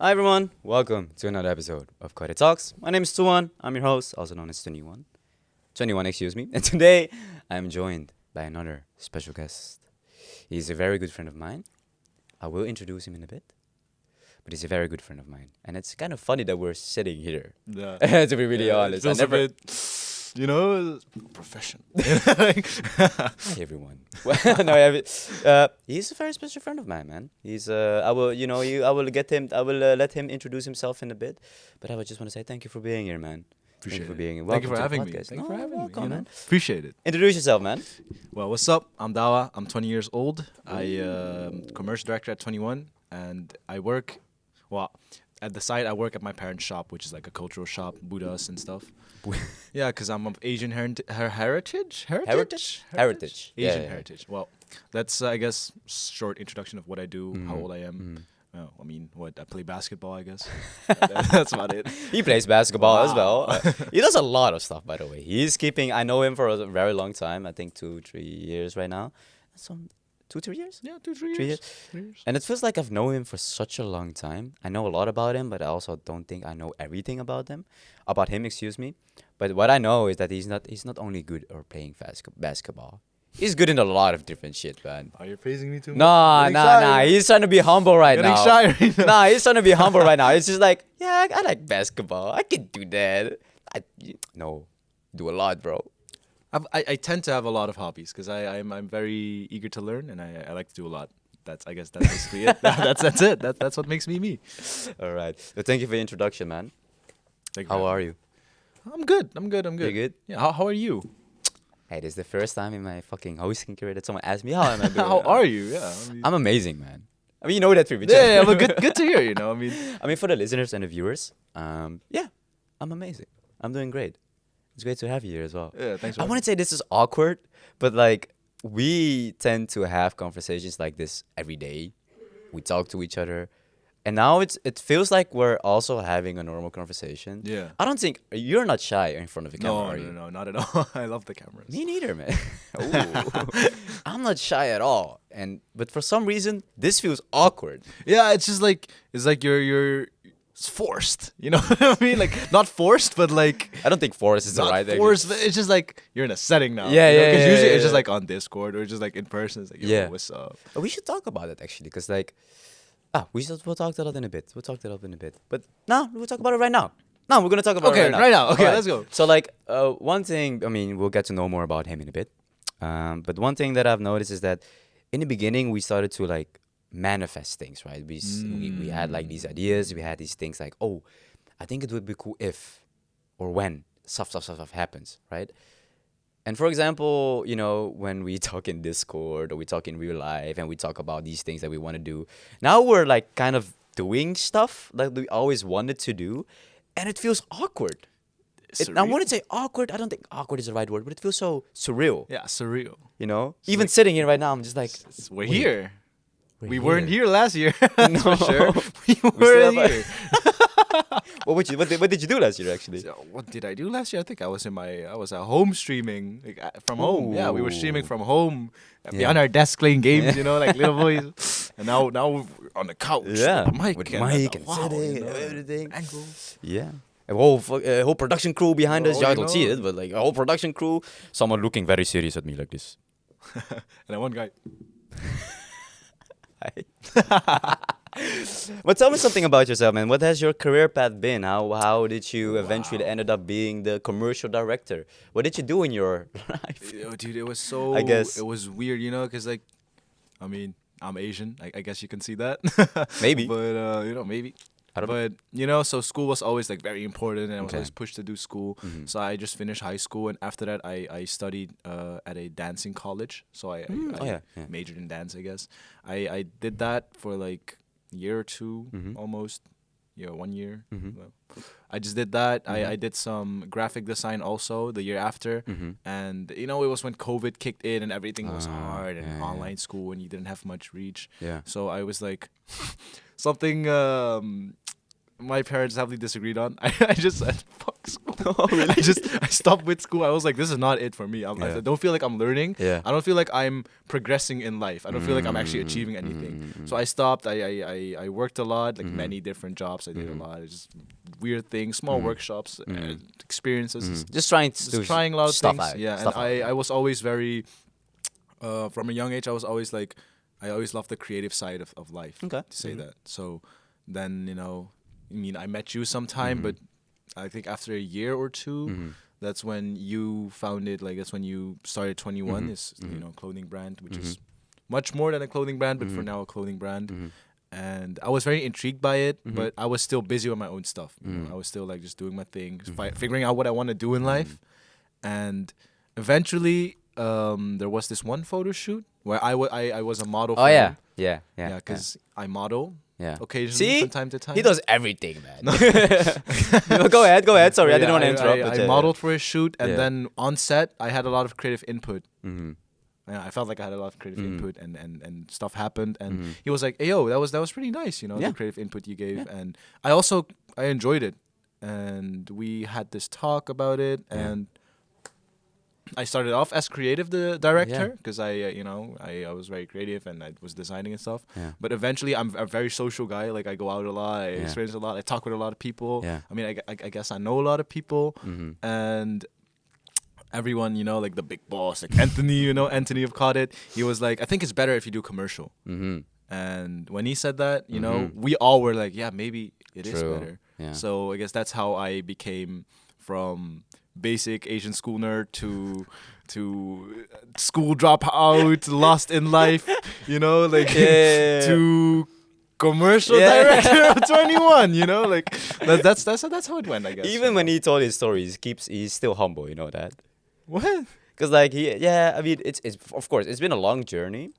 Hi everyone, welcome to another episode of COTIT Talks. My name is Tuan, I'm your host, also known as 21. 21, excuse me. And today, I'm joined by another special guest. He's a very good friend of mine. I will introduce him in a bit. But he's a very good friend of mine. And it's kind of funny that we're sitting here. Yeah. To be really honest. It feels a bit, professional. Hi everyone. He's a very special friend of mine, man. He's I will let him introduce himself in a bit. But I would just want to say thank you for being here, man. Appreciate Thank you for it. being here. Thank you Welcome for to the having me. podcast. Thank you for having me. Welcome, man. Appreciate it. Introduce yourself, man. Well, what's up? I'm Dawa. I'm 20 years old. I commercial director at 21, and I work. Well, at the side, I work at my parents' shop, which is like a cultural shop, Buddhas and stuff. Yeah, because I'm of Asian heritage. Heritage. Asian heritage. Well, that's I guess short introduction of what I do, how old I am. Oh, I mean, I play basketball, I guess. That's about it. He plays basketball as well. He does a lot of stuff, by the way. I know him for a very long time. I think 2-3 years right now. Some 2-3 years? Yeah, 2-3 3 years. years. 3 years. And it feels like I've known him for such a long time. I know a lot about him, but I also don't think I know everything about him. But what I know is that he's not only good at playing basketball. He's good in a lot of different shit, man. Are you praising me too much? Nah. He's trying to be humble right Getting now. shy right now. Nah, he's trying to be humble right now. It's just like, yeah, I like basketball. I can do that. Do a lot, bro. I tend to have a lot of hobbies because I'm very eager to learn and I like to do a lot. I guess that's basically it. That's it. That's what makes me me. All right. Well, thank you for the introduction, man. Thank How are you? I'm good. You good? Yeah. How are you? Hey, this is the first time in my fucking hosting career that someone asked me how am I doing. How are you? Yeah. I'm amazing, man. I mean, you know that pretty much. Yeah, but good to hear. I mean, for the listeners and the viewers, yeah, I'm amazing. I'm doing great. It's great to have you here as well. Yeah, thanks. I wouldn't say this is awkward, but like we tend to have conversations like this every day. We talk to each other, and now it feels like we're also having a normal conversation. Yeah. I don't think you're not shy in front of the camera, are you? No, not at all. I love the cameras. Me neither, man. Ooh. I'm not shy at all, but for some reason this feels awkward. Yeah, it's like you're it's forced. You know what I mean? Like not forced, but like I don't think forced is the right thing. forced. But it's just like you're in a setting now. Yeah, yeah, Because yeah, usually yeah, it's just yeah. like on Discord or just like in person. It's like, yo, what's up? We should talk about it actually, because like, we'll talk that up in a bit. But no, we'll talk about it right now. No, we're gonna talk about it right now. Okay, All right. let's go. So like, one thing. I mean, we'll get to know more about him in a bit. But one thing that I've noticed is that in the beginning we started to like manifest things, right? We had like these ideas. We had these things like, oh, I think it would be cool if or when stuff happens, right? And for example, when we talk in Discord or we talk in real life and we talk about these things that we want to do, now we're like kind of doing stuff that we always wanted to do, and it feels awkward. I wouldn't say awkward. I don't think awkward is the right word, but it feels so surreal. Yeah, surreal. Even sitting here right now, I'm just like, We're here. We here. weren't here last year. No. For sure. We still weren't have here. what did you do last year actually? So what did I do last year? I think I was at home streaming from home. Yeah, we were streaming from home behind our desk playing games, like little boys. And now we're on the couch with the mic and wow, sitting and everything. Angles. Yeah. A whole production crew behind us. Well, I don't see it, but like a whole production crew. Someone looking very serious at me like this. And then one guy. But tell me something about yourself, man. What has your career path been? How did you eventually ended up being the commercial director? What did you do in your life? Dude, it was so. I guess. It was weird, because like, I mean, I'm Asian. I guess you can see that. Maybe. But maybe. I don't know. But so school was always like very important, and I was Okay. always pushed to do school. Mhm. So I just finished high school, and after that, I studied at a dancing college. So I yeah. majored in dance, I guess. I did that for like a year or two, Mhm. almost. Yeah, 1 year. Mhm. Well, I just did that. Mhm. I did some graphic design also the year after. Mhm. And it was when COVID kicked in and everything was hard and yeah, yeah. online school and you didn't have much reach. Yeah. So I was like, something my parents heavily disagreed on. I just said, fuck school. Oh, really? I stopped with school. I was like, this is not it for me. I don't feel like I'm learning. Yeah. I don't feel like I'm progressing in life. I don't feel like I'm actually achieving anything. So I stopped. I worked a lot, like many different jobs. I did a lot of just weird things, small workshops, experiences. Just trying Just trying a lot of stuff things. out. Yeah, and Stuff out. I was always very, from a young age, I was always like, I always loved the creative side of life. Okay. To say that. So then, I mean, I met you sometime, but I think after a year or two, that's when you founded, like, that's when you started 21, is, clothing brand, which is much more than a clothing brand, but for now a clothing brand. And I was very intrigued by it, but I was still busy with my own stuff. I was still like just doing my thing, figuring out what I want to do in life. And eventually, there was this one photo shoot where I was a model. Oh for yeah. him. Yeah. Yeah, because I model occasionally See? from time to time. He does everything, man. Go ahead. Sorry, I didn't want to interrupt. but, I modeled for his shoot, and Yeah. then on set, I had a lot of creative input. Mm-hmm. Yeah, I felt like I had a lot of creative input, and stuff happened. And he was like, "Hey, yo, that was pretty nice, Yeah. the creative input you gave." And I enjoyed it, and we had this talk about it, and I started off as creative director because I was very creative and I was designing and stuff. Yeah. But eventually, I'm a very social guy. Like, I go out a lot, I Yeah. experience a lot, I talk with a lot of people. Yeah. I mean, I guess I know a lot of people, and everyone, like the big boss, like Anthony of COTIT, he was like, I think it's better if you do commercial. And when he said that, we all were like, yeah, maybe it is True. better. Yeah. So I guess that's how I became from basic Asian school nerd to school dropout, lost in life, to commercial director of 21, like that's how it went, I guess. Even when he told his stories, he's still humble. You know that? What? Because like I mean, it's of course it's been a long journey,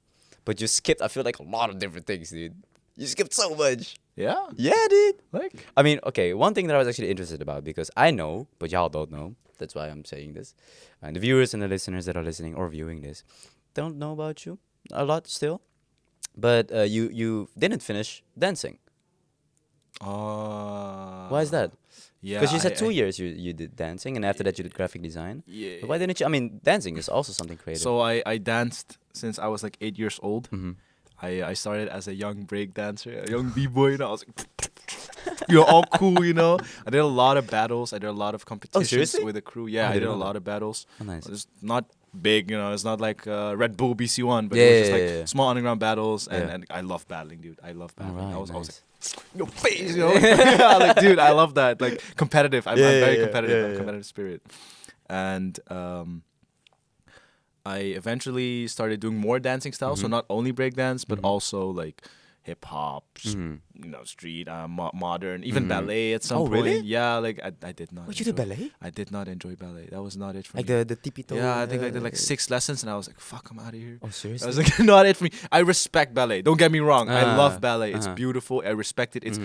but you skipped. I feel like a lot of different things, dude. You skipped so much. Yeah. Yeah, dude. Like, I mean, okay, one thing that I was actually interested about, because I know, but y'all don't know. That's why I'm saying this. And the viewers and the listeners that are listening or viewing this don't know about you a lot still. But you didn't finish dancing. Why is that? Yeah. Because you said 2 years you did dancing, and after that you did graphic design. Yeah. But why didn't you? I mean, dancing is also something creative. So I danced since I was like 8 years old. Mm-hmm. I started as a young break dancer, a young b-boy. I was like, all cool. I did a lot of battles. I did a lot of competitions seriously? with the crew. Yeah, I I did didn't a know lot of battles. Oh, nice. It's not big, it's not like Red Bull BC1, but Yeah, it was just yeah, like yeah. small underground battles, and, Yeah. and I love battling, dude. I love battling. Alright, I was nice. like, your face, like, dude, I love that. Like, competitive. I'm very competitive. I have a competitive spirit. And I eventually started doing more dancing styles, so not only breakdance, but also like hip hop, street, modern, even ballet at some Oh, point. really? Yeah, like I did not. What, you did enjoy- ballet? I did not enjoy ballet. That was not it for Like me. the tipito. Yeah, I think I did like 6 lessons, and I was like, "Fuck, I'm out of here." Oh, I seriously? was like, "Not it for me." I respect ballet. Don't get me wrong. I love ballet. It's uh-huh. beautiful. I respect it. It's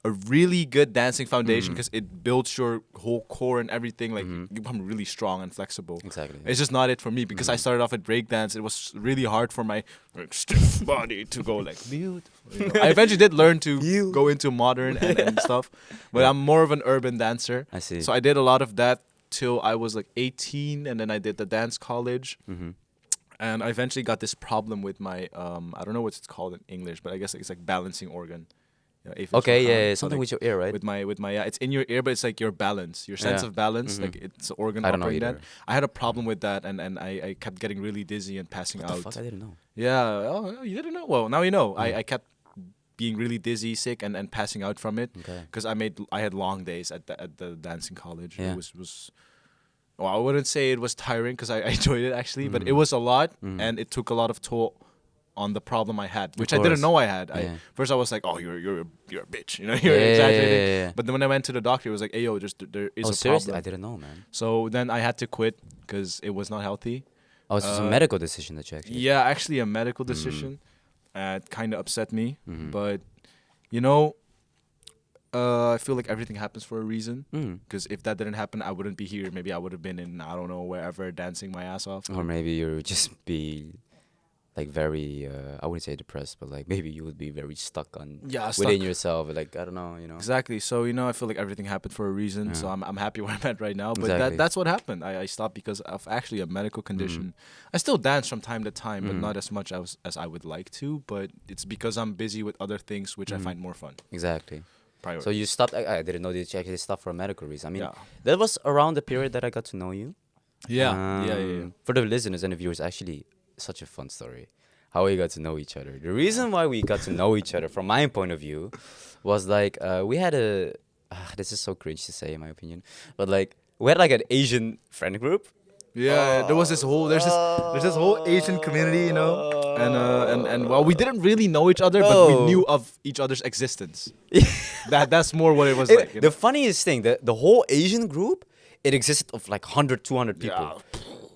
a really good dancing foundation because it builds your whole core and everything. Like, you become really strong and flexible. Exactly. It's just not it for me because I started off at breakdance. It was really hard for my stiff body to go like beautiful. I eventually did learn to go into modern and stuff, but I'm more of an urban dancer. I see. So I did a lot of that till I was like 18, and then I did the dance college. And I eventually got this problem with my I don't know what it's called in English, but I guess it's like balancing organ. Okay, yeah, So something like with your ear, right? with my it's in your ear, but it's like your balance, your sense Yeah. of balance, like it's an organ I don't know operating that. either. I had a problem with that, and I kept getting really dizzy and passing What the out. fuck? I didn't know. Yeah, oh, you didn't know? Well, now you know. I kept being really dizzy, sick, and passing out from it Okay. because I had long days at the dancing college. Yeah. It was well, I wouldn't say it was tiring because I enjoyed it actually, but it was a lot, and it took a lot of toll on the problem I had, which I didn't course. know I had. Yeah. First I was like, "Oh, you're a bitch," you're Yeah, exaggerating. yeah. But then when I went to the doctor, it was like, "Hey, yo, just there is Oh, a seriously? problem." I didn't know, man. So then I had to quit because it was not healthy. Oh, it's just a medical decision that you actually. Yeah, actually a medical decision. It kind of upset me, Mm-hmm. but I feel like everything happens for a reason. Because if that didn't happen, I wouldn't be here. Maybe I would have been in, I don't know, wherever, dancing my ass off. Or maybe you just be like very I wouldn't say depressed, but like maybe you would be very stuck on Yeah, within stuck. yourself. Like I don't know, you know. Exactly. So I feel like everything happened for a reason. So Yeah. I'm happy where I'm at right now. But Exactly. that's what happened. I stopped because of actually a medical condition. I still dance from time to time, but not as much as I would like to. But it's because I'm busy with other things which I find more fun. Exactly. Priority. So you stopped. I didn't know that you actually stopped for a medical reason. I mean, Yeah. that was around the period that I got to know you. Yeah. For the listeners and the viewers, actually, such a fun story. How we got to know each other. The reason why we got to know each other, from my point of view, was like we had a. This is so cringe to say, in my opinion, but like we had like an Asian friend group. Yeah, there was this whole there's this whole Asian community, and well, we didn't really know each other, but we Bro. knew of each other's existence. That's more what it was It- like. the funniest thing, the whole Asian group, it existed of like 100, 200 people.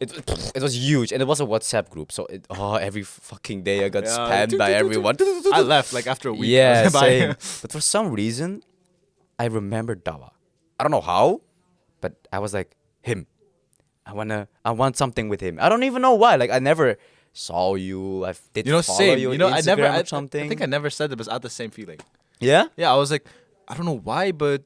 It was huge, and it was a WhatsApp group. So every fucking day I got Yeah. spammed by everyone. I left like after a week. Yeah, Bye. same. But for some reason, I remembered Dawa. I don't know how, but I was like, him. I want something with him. I don't even know why. Like I never saw you. I did follow Same. you on I never. Instagram I or something. think I never said it, but I had the same feeling. Yeah, Yeah, I was like, I don't know why, but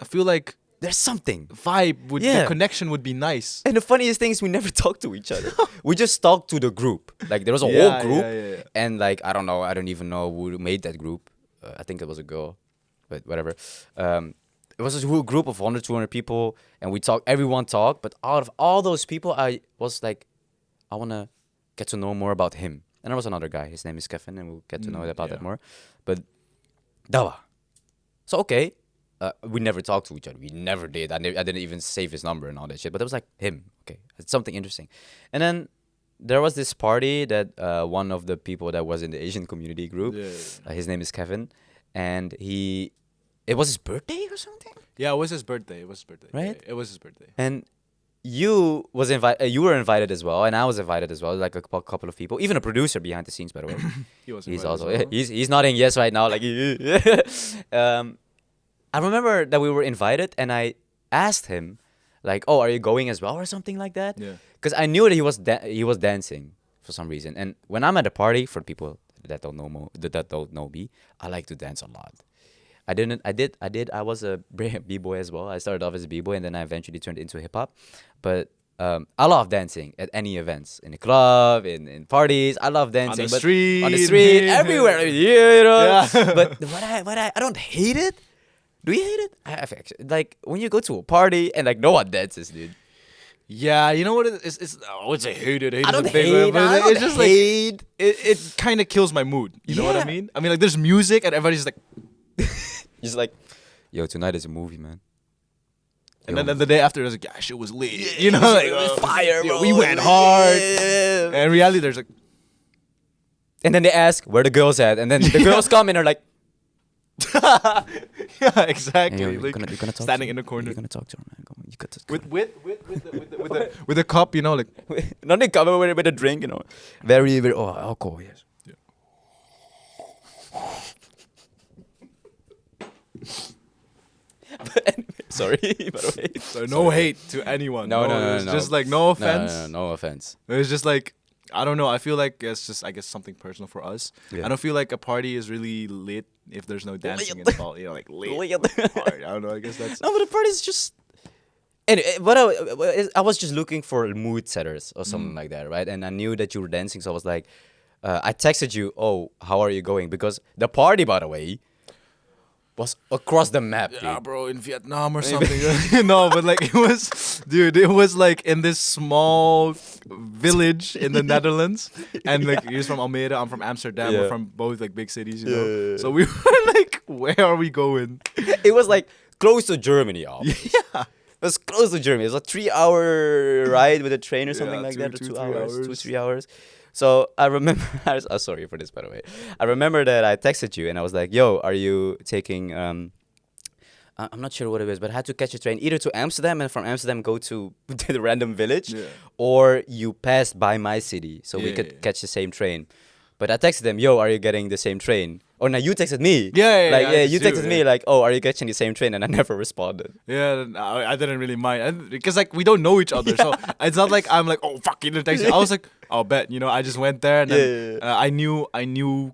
I feel like there's something. vibe would Yeah. the connection would be nice. And the funniest thing is we never talked to each other. We just talked to the group. Like there was a Yeah, whole group, yeah. and like I don't know. I don't even know who made that group. I think it was a girl, but whatever. It was a whole group of 100, 200 people, and we talked. Everyone talked, but out of all those people, I was like, I wanna get to know more about him. And there was another guy. His name is Kevin, and we'll get to know about that yeah. more. But Dawa. So okay, we never talked to each other. We never did. I didn't even save his number and all that shit. But it was like him. Okay, it's something interesting. And then there was this party that one of the people that was in the Asian community group. Yeah. His name is Kevin, and it was his birthday or something. Yeah, it was his birthday. Right? Yeah, it was his birthday. And you were invited as well, and I was invited as well, like a couple of people, even a producer behind the scenes, by the way. He was. He's invited as also well. he's nodding yes right now, like. I remember that we were invited, and I asked him, like, "Oh, are you going as well, or something like that?" Yeah. Because I knew that he was dancing for some reason, and when I'm at a party, for people that don't know me, I like to dance a lot. I was a b-boy as well. I started off as a b-boy, and then I eventually turned into hip hop. But I love dancing at any events, in the club, in parties. I love dancing. the but street. on the street, everywhere. Yeah, you know. Yeah. But I don't hate it. Do you hate it? I've actually, like when you go to a party and like no one dances, dude. Yeah, you know what it is? It's I would say hate it. I don't is a big hate. word, but I don't it's just hate. like it kind of kills my mood. You know what I Yeah. mean? I mean, like there's music and everybody's like, Just like, yo, tonight is a movie, man. and Yo. then the day after, there's like, yeah, shit was lit. You know, like it was fire, yeah, bro. we went hard. Yeah. And in reality, there's like, And then they ask where the girls at, and then the girls come and are like, yeah, exactly. hey, yo, you're like gonna talk standing to in her. the corner You're gonna talk to her, man. Come on, you got to. with a cup, you know, like Not they come over with a drink, you know. Very, very. Oh, alcohol, yes. But anyway, sorry, by the way. so no hate to anyone. No, no, It's no. just like no offense. No offense. It's just like I don't know. I feel like it's just I guess something personal for us. Yeah. I don't feel like a party is really lit if there's no dancing involved. You know, like lit. Party. I don't know. I guess that's No, but the party is just. Anyway, I was just looking for mood setters or something like that, right? And I knew that you were dancing, so I was like, I texted you, "Oh, how are you going?" Because the party, by the way, was across the map, dude. yeah, bro, in Vietnam or something. No, but like it was, dude. It was like in this small village in the Netherlands, and like he's from Almere, I'm from Amsterdam. Yeah. We're from both like big cities, you know. Yeah. So we were like, where are we going? It was like close to Germany, almost. Yeah. It was close to Germany. It was a 3-hour ride with a train or something Yeah, like that, or 2 3 hours, hours. 3 hours. So I remember, oh, sorry for this, by the way. I remember that I texted you and I was like, yo, are you taking, I'm not sure what it was, but I had to catch a train either to Amsterdam and from Amsterdam go to the random village, Yeah. or you passed by my city so we Yeah, could yeah. catch the same train. But I texted them, yo, are you getting the same train? Oh, no, you texted me. Yeah, I you just texted do, me yeah. like, oh, are you catching the same train? And I never responded. Yeah, I didn't really mind because like we don't know each other, so it's not like I'm like, oh fuck, you didn't text me. I was like, I'll bet, you know. I just went there and then I knew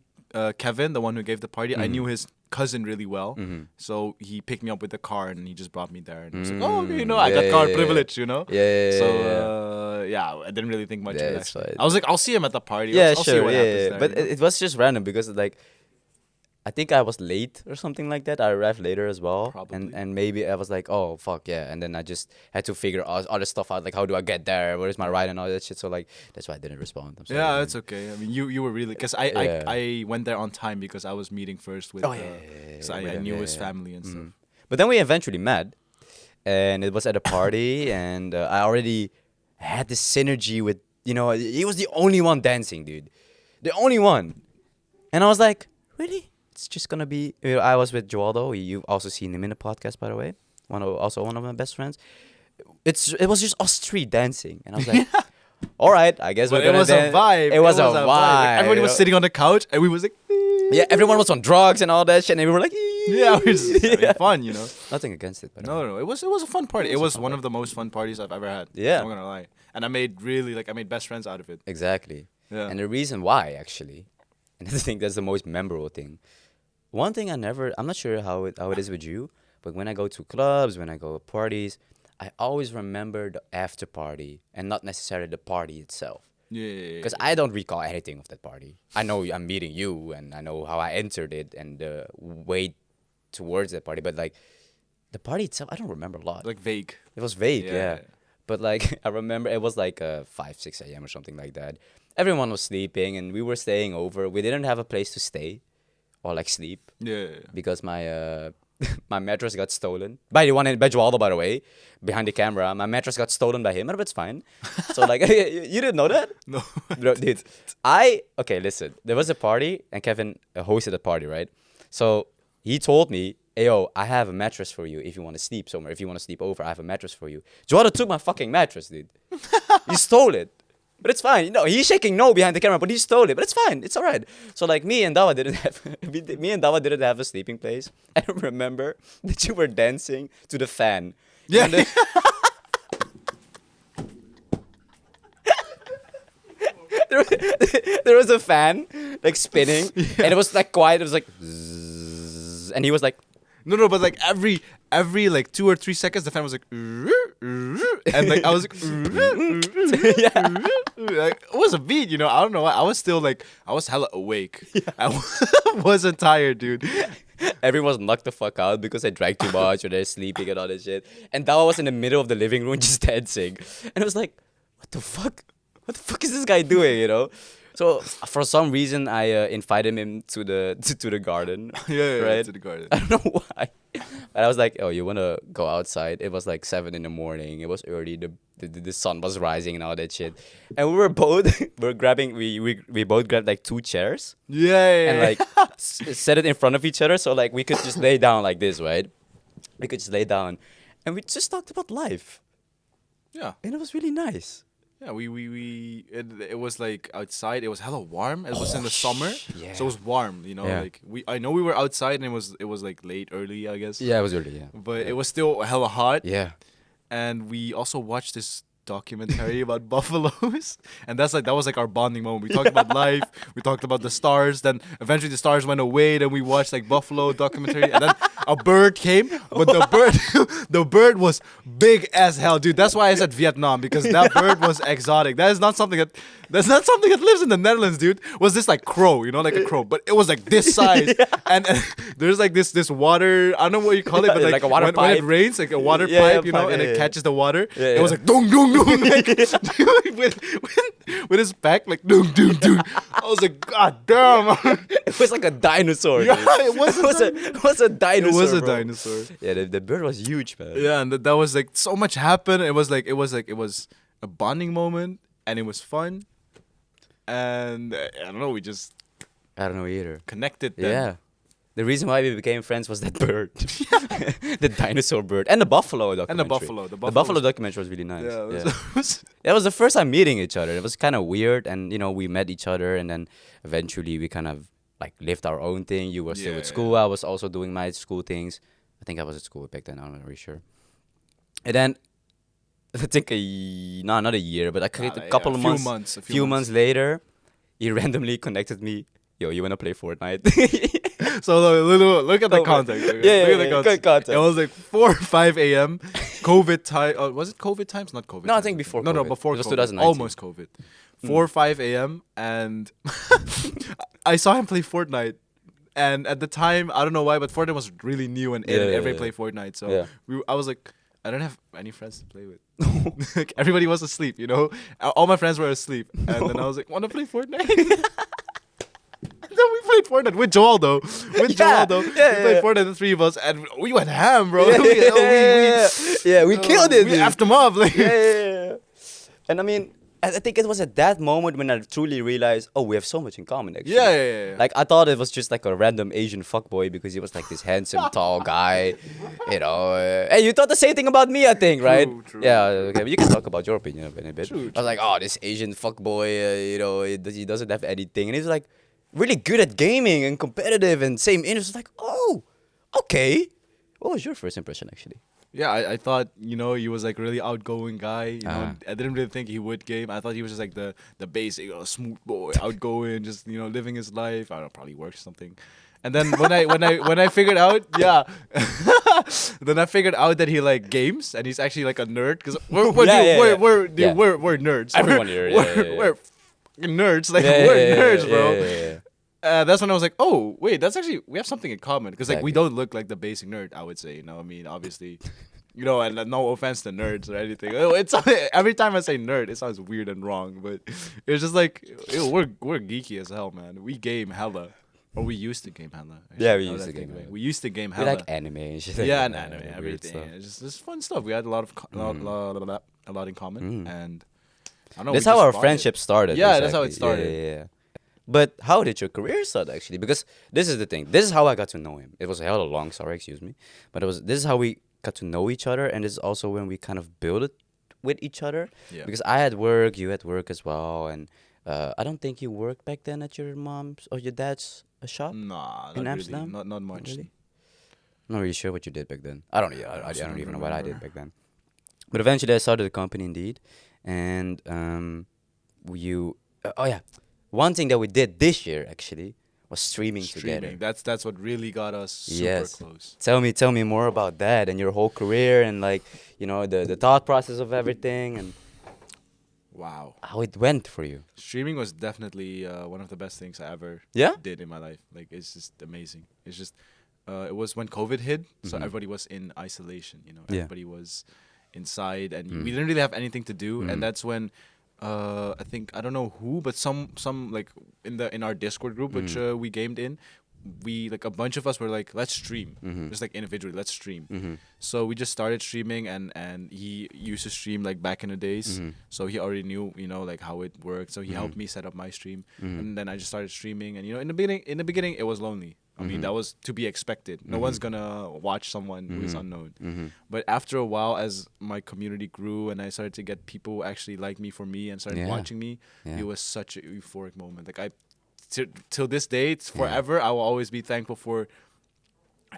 Kevin, the one who gave the party. I knew his cousin really well, so he picked me up with the car and he just brought me there. And I was like, oh, okay, you know, I got car privilege, you know. So I didn't really think much of it. Right. I was like, I'll see him at the party. Yeah, I'll sure. see what happens there, But you know? it was just random because like, I think I was late or something like that. I arrived later as well. Probably. And maybe I was like, oh, fuck, yeah. And then I just had to figure other stuff out. Like, how do I get there? Where is my ride and all that shit? So, like, that's why I didn't respond. I'm sorry. Yeah, that's okay. I mean, you were really because I went there on time because I was meeting first with. So I knew his family and stuff. But then we eventually met. And it was at a party. And I already had this synergy with, you know, he was the only one dancing, dude. The only one. And I was like, really? It's just gonna be. You know, I was with Joaldo. You've also seen him in the podcast, by the way. One of my best friends. It was just us three dancing, and I was like, all right, I guess But we're gonna it was a vibe. It was a vibe. vibe. Like, everybody you was know? sitting on the couch, and we was like, Yeah, everyone was on drugs and all that shit, and we were like, yeah, we were just having fun, you know. Nothing against it, but No, it was a fun party. It was one of the most fun parties I've ever had. Yeah. I'm not gonna lie, and I made best friends out of it. Exactly. Yeah. And the reason why, actually, and I think that's the most memorable thing. One thing I'm not sure how it is with you, but when I go to clubs, when I go to parties, I always remember the after party and not necessarily the party itself. Yeah. Because I don't recall anything of that party. I know I'm meeting you and I know how I entered it and the way towards that party, but like the party itself, I don't remember a lot. Like vague. It was vague, Yeah. yeah. But like I remember it was like 5, 6 a.m. or something like that. Everyone was sleeping and we were staying over. We didn't have a place to stay or like sleep Yeah. because my my mattress got stolen by Joaldo, by the way, behind the camera. My mattress got stolen by him, but it's fine. So like you didn't know that? No. Bro, dude, okay, listen. There was a party and Kevin hosted a party, right? So he told me, hey, yo, I have a mattress for you if you want to sleep somewhere. If you want to sleep over, I have a mattress for you. Joaldo took my fucking mattress, dude. He stole it. But it's fine. You know, he's shaking no behind the camera, but he stole it. But it's fine. It's all right. So like me and Dawa didn't have a sleeping place. I remember that you were dancing to the fan. Yeah. And then- there was a fan like spinning, and it was like quiet. It was like, zzz, and he was like, No, but like every like 2 or 3 seconds, the fan was like, and like I was like, like, it was a beat, you know. I don't know why. I was hella awake. I wasn't tired, dude. everyone's knocked the fuck out because they drank too much or they're sleeping and all that shit. And Dawa was in the middle of the living room just dancing, and it was like, what the fuck? What the fuck is this guy doing? You know. So for some reason, I invited him to the garden. Yeah, right? to the garden. I don't know why. But I was like, oh, you wanna go outside? It was like 7 in the morning. It was early. The sun was rising and all that shit. And we were both we both grabbed like 2 chairs Yeah. and like set it in front of each other so like we could just lay down like this, right? We could just lay down, and we just talked about life, yeah. and it was really nice. Yeah, it was like outside. It was hella warm. It was in the summer, yeah. so it was warm. You know, Yeah. like I know we were outside and it was like early, I guess. Yeah, it was early. Yeah, But it was still hella hot. yeah. And we also watched this documentary about buffaloes, and that was like our bonding moment. We talked about life. We talked about the stars. Then eventually the stars went away. Then we watched like buffalo documentary, and then a bird came, but the bird was big as hell, dude. That's why I said Vietnam, because that bird was exotic. That's not something that lives in the Netherlands, dude. Was this like crow, you know, like a crow, but it was like this size, and there's like this water. I don't know what you call it, but Like a water when pipe. it rains, like a water Yeah, pipe, you know, pipe, and yeah, it yeah. catches the water. Yeah, It was yeah. like dung dung dung, like, with his back like dung dung dung. I was like, God damn. It was like a dinosaur. Yeah, dude. it was It was a dinosaur. It was a bro. dinosaur. Yeah, the bird was huge, man. Yeah, and that was like so much happened. It was a bonding moment, and it was fun. And I don't know, we just I don't know either. connected then. Yeah. The reason why we became friends was that bird. The dinosaur bird. And the buffalo documentary. And the buffalo. The buffalo documentary was really nice. Yeah, Yeah. it was That was the first time meeting each other. It was kind of weird. And, you know, we met each other. And then eventually we kind of, like lived our own thing. You were still Yeah, at school. I was also doing my school things. I think I was at school back then. I'm not really sure. And then I think not a year, but like a couple of months, a few months later, he randomly connected me. Yo, you wanna play Fortnite? So look at the context. Look at the good context. It was like 4 or 5 a.m. COVID time. Was it COVID times? Not COVID. No, I times, think before No, COVID. before It was COVID. 2019. Almost COVID. 4 or 5 a.m. and I saw him play Fortnite. And at the time, I don't know why, but Fortnite was really new and everybody played Fortnite. So I was like, I don't have any friends to play with. Like, everybody was asleep, you know? All my friends were asleep. And then I was like, want to play Fortnite? And then we played Fortnite with Joel, though. We played Fortnite, the three of us, and we went ham, bro. We killed it. We dude. effed him up. Like. Yeah. And I mean, I think it was at that moment when I truly realized, oh, we have so much in common, actually. Yeah. Like, I thought it was just like a random Asian fuckboy because he was like this handsome, tall guy, you know. Hey, you thought the same thing about me, I think, right? True. Yeah, okay, but you can talk about your opinion in a bit. True. I was like, oh, this Asian fuckboy, you know, he doesn't have anything. And he's like really good at gaming and competitive and same interest. Like, oh, okay. What was your first impression, actually? Yeah, I thought, you know, he was like a really outgoing guy. You know, I didn't really think he would game. I thought he was just like the basic smooth boy, outgoing, just, you know, living his life. I don't know, probably work or something. And then when I figured out, then I figured out that he like games and he's actually like a nerd because we're nerds. Everyone here, we're fucking nerds. Like nerds, bro. That's when I was like, oh wait, that's actually we have something in common because like we don't look like the basic nerd. I would say, you know, I mean, obviously, you know, and no offense to nerds or anything. It's every time I say nerd, it sounds weird and wrong, but it's just like we're geeky as hell, man. We game hella, or we used to game hella. Yeah, we used to game. We used to game We hella. like anime and shit. Yeah, like and anime, everything. stuff. It's just fun stuff. We had a lot in common, and I don't know. That's we how just our bonded. friendship started. Yeah, that's how it exactly. started. Yeah. But how did your career start, actually? Because this is the thing. This is how I got to know him. It was a hell of a long story, excuse me. But this is how we got to know each other, and this is also when we kind of built it with each other. Yeah. Because I had work, you had work as well, and I don't think you worked back then at your mom's or your dad's shop. Nah, in not Amsterdam? really. Not much. Really? I'm not really sure what you did back then. I don't even know what I did remember. back then. But eventually I started a company indeed. And one thing that we did this year actually was streaming together. That's what really got us super Yes. close. Tell me more about that and your whole career and like, you know, the thought process of everything and Wow. how it went for you. Streaming was definitely one of the best things I ever Yeah? did in my life. Like, it's just amazing. It's just it was when COVID hit, so everybody was in isolation, you know. Yeah. Everybody was inside and we didn't really have anything to do, and that's when I think I don't know who, but some like in our Discord group which we gamed in, we like a bunch of us were like, let's stream, just like individually, let's stream. So we just started streaming, and he used to stream like back in the days, so he already knew, you know, like how it worked. So he helped me set up my stream, and then I just started streaming. And you know, in the beginning, it was lonely. I mean, that was to be expected. No one's gonna watch someone who is unknown. But after a while, as my community grew and I started to get people actually like me for me and started watching me, it was such a euphoric moment. Like till this day, it's forever, I will always be thankful for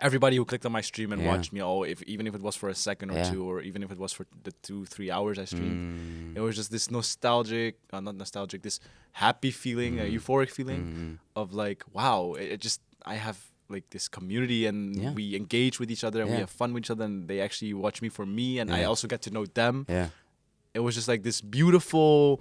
everybody who clicked on my stream and watched me. Even if it was for a second or two, or even if it was for the 2-3 hours I streamed, it was just this nostalgic, not nostalgic, this happy feeling, euphoric feeling of like, wow, it just, I have like this community and we engage with each other and we have fun with each other and they actually watch me for me and I also get to know them. Yeah, it was just like this beautiful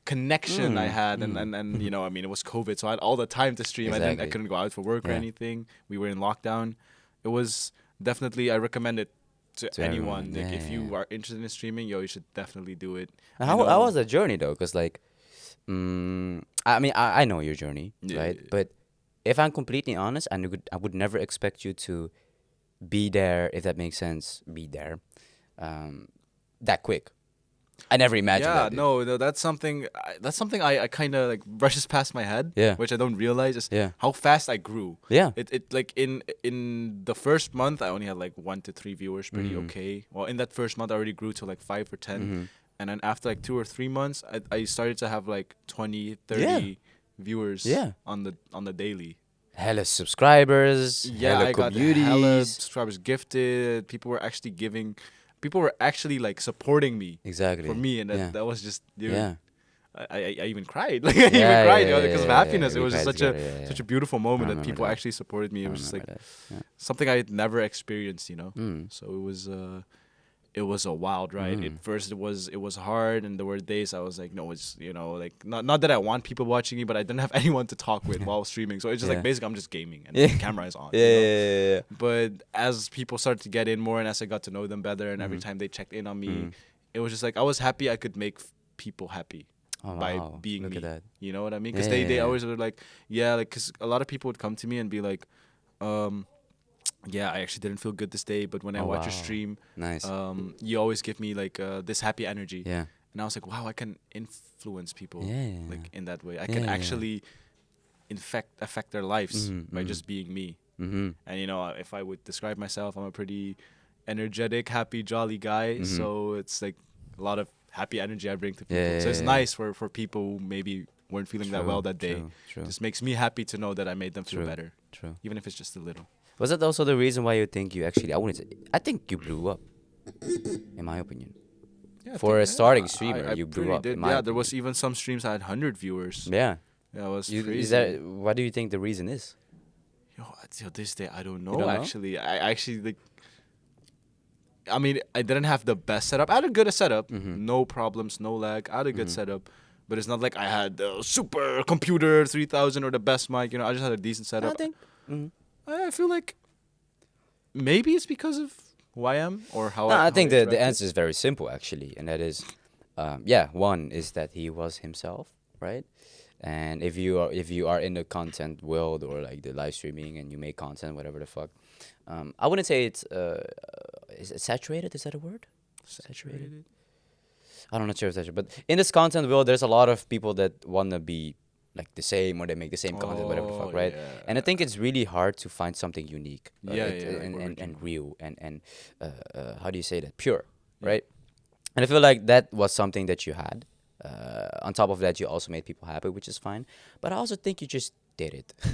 connection I had, and you know, I mean, it was COVID, so I had all the time to stream. I couldn't go out for work or anything. We were in lockdown. It was definitely, I recommend it to anyone. Like, if you are interested in streaming, you should definitely do it. How was the journey though? Because like, I mean, I know your journey, right? But if I'm completely honest, I would never expect you to be there, if that makes sense, that quick. I never imagined that. No, that's something I kind of like brushes past my head, which I don't realize is how fast I grew. Yeah. It like in the first month I only had like 1 to 3 viewers, pretty okay. Well, in that first month I already grew to like 5 or 10. And then after like 2 or 3 months I started to have like 20, 30 viewers on the daily. hella subscribers, Yeah, hella I got hella communities. subscribers gifted. People were actually giving. People were actually like supporting me Exactly. for me, and that, Yeah. that was just dude. Yeah. I even cried. Like I even cried, because of happiness. We It was just cried such a together, yeah, such yeah. a beautiful moment that remember people that. actually supported me. I It was just like remember that. Yeah. something I had never experienced, Mm. So it was a wild ride. At first it was hard, and there were days I was like, no, it's like not that I want people watching me, but I didn't have anyone to talk with while streaming. So it's just Yeah. like basically I'm just gaming and Yeah. the camera is on. Yeah, yeah. But as people started to get in more, and as I got to know them better, and every time they checked in on me, it was just like I was happy I could make people happy. Oh, By wow. being Look me, at that. you know what I mean? Because Yeah, they yeah. always were like, yeah, like because a lot of people would come to me and be like, yeah, I actually didn't feel good this day, but when I Oh, watch your wow. stream, Nice. you always give me like this happy energy. Yeah. And I was like, wow, I can influence people Yeah. like in that way. I Yeah, can yeah. actually affect their lives by just being me. Mm-hmm. And if I would describe myself, I'm a pretty energetic, happy, jolly guy. So it's like a lot of happy energy I bring to people. Yeah, So it's yeah, yeah. nice for people who maybe weren't feeling that well that day. True. Just makes me happy to know that I made them feel True. better, True. even if it's just a little. Was that also the reason why you think you actually? I think you blew up. In my opinion. Yeah, I For think- a starting I- streamer, I you blew pretty up, did. in my Yeah, there was opinion. even some streams I had 100 viewers. Yeah. Yeah, it was You, crazy. is that? What do you think the reason is? Till this day, I don't know. don't know? Actually, I actually like. I mean, I didn't have the best setup. I had a good setup, no problems, no lag. I had a good setup, but it's not like I had the super computer 3000 or the best mic. I just had a decent setup. I think. I feel like maybe it's because of who I am or how. No, I how think the interacted. answer is very simple actually, and that is, yeah. One is that he was himself, right? And if you are in the content world or like the live streaming and you make content, whatever the fuck, I wouldn't say it's is it saturated? Is that a word? Saturated. I'm not sure if that's true, but in this content world, there's a lot of people that want to be like the same or they make the same content, whatever the fuck, right? yeah. And I think it's really hard to find something unique, Yeah, like and, what we're and real and how do you say that? Pure, right? And I feel like that was something that you had. On top of that, you also made people happy, which is fine. But I also think you just did it. You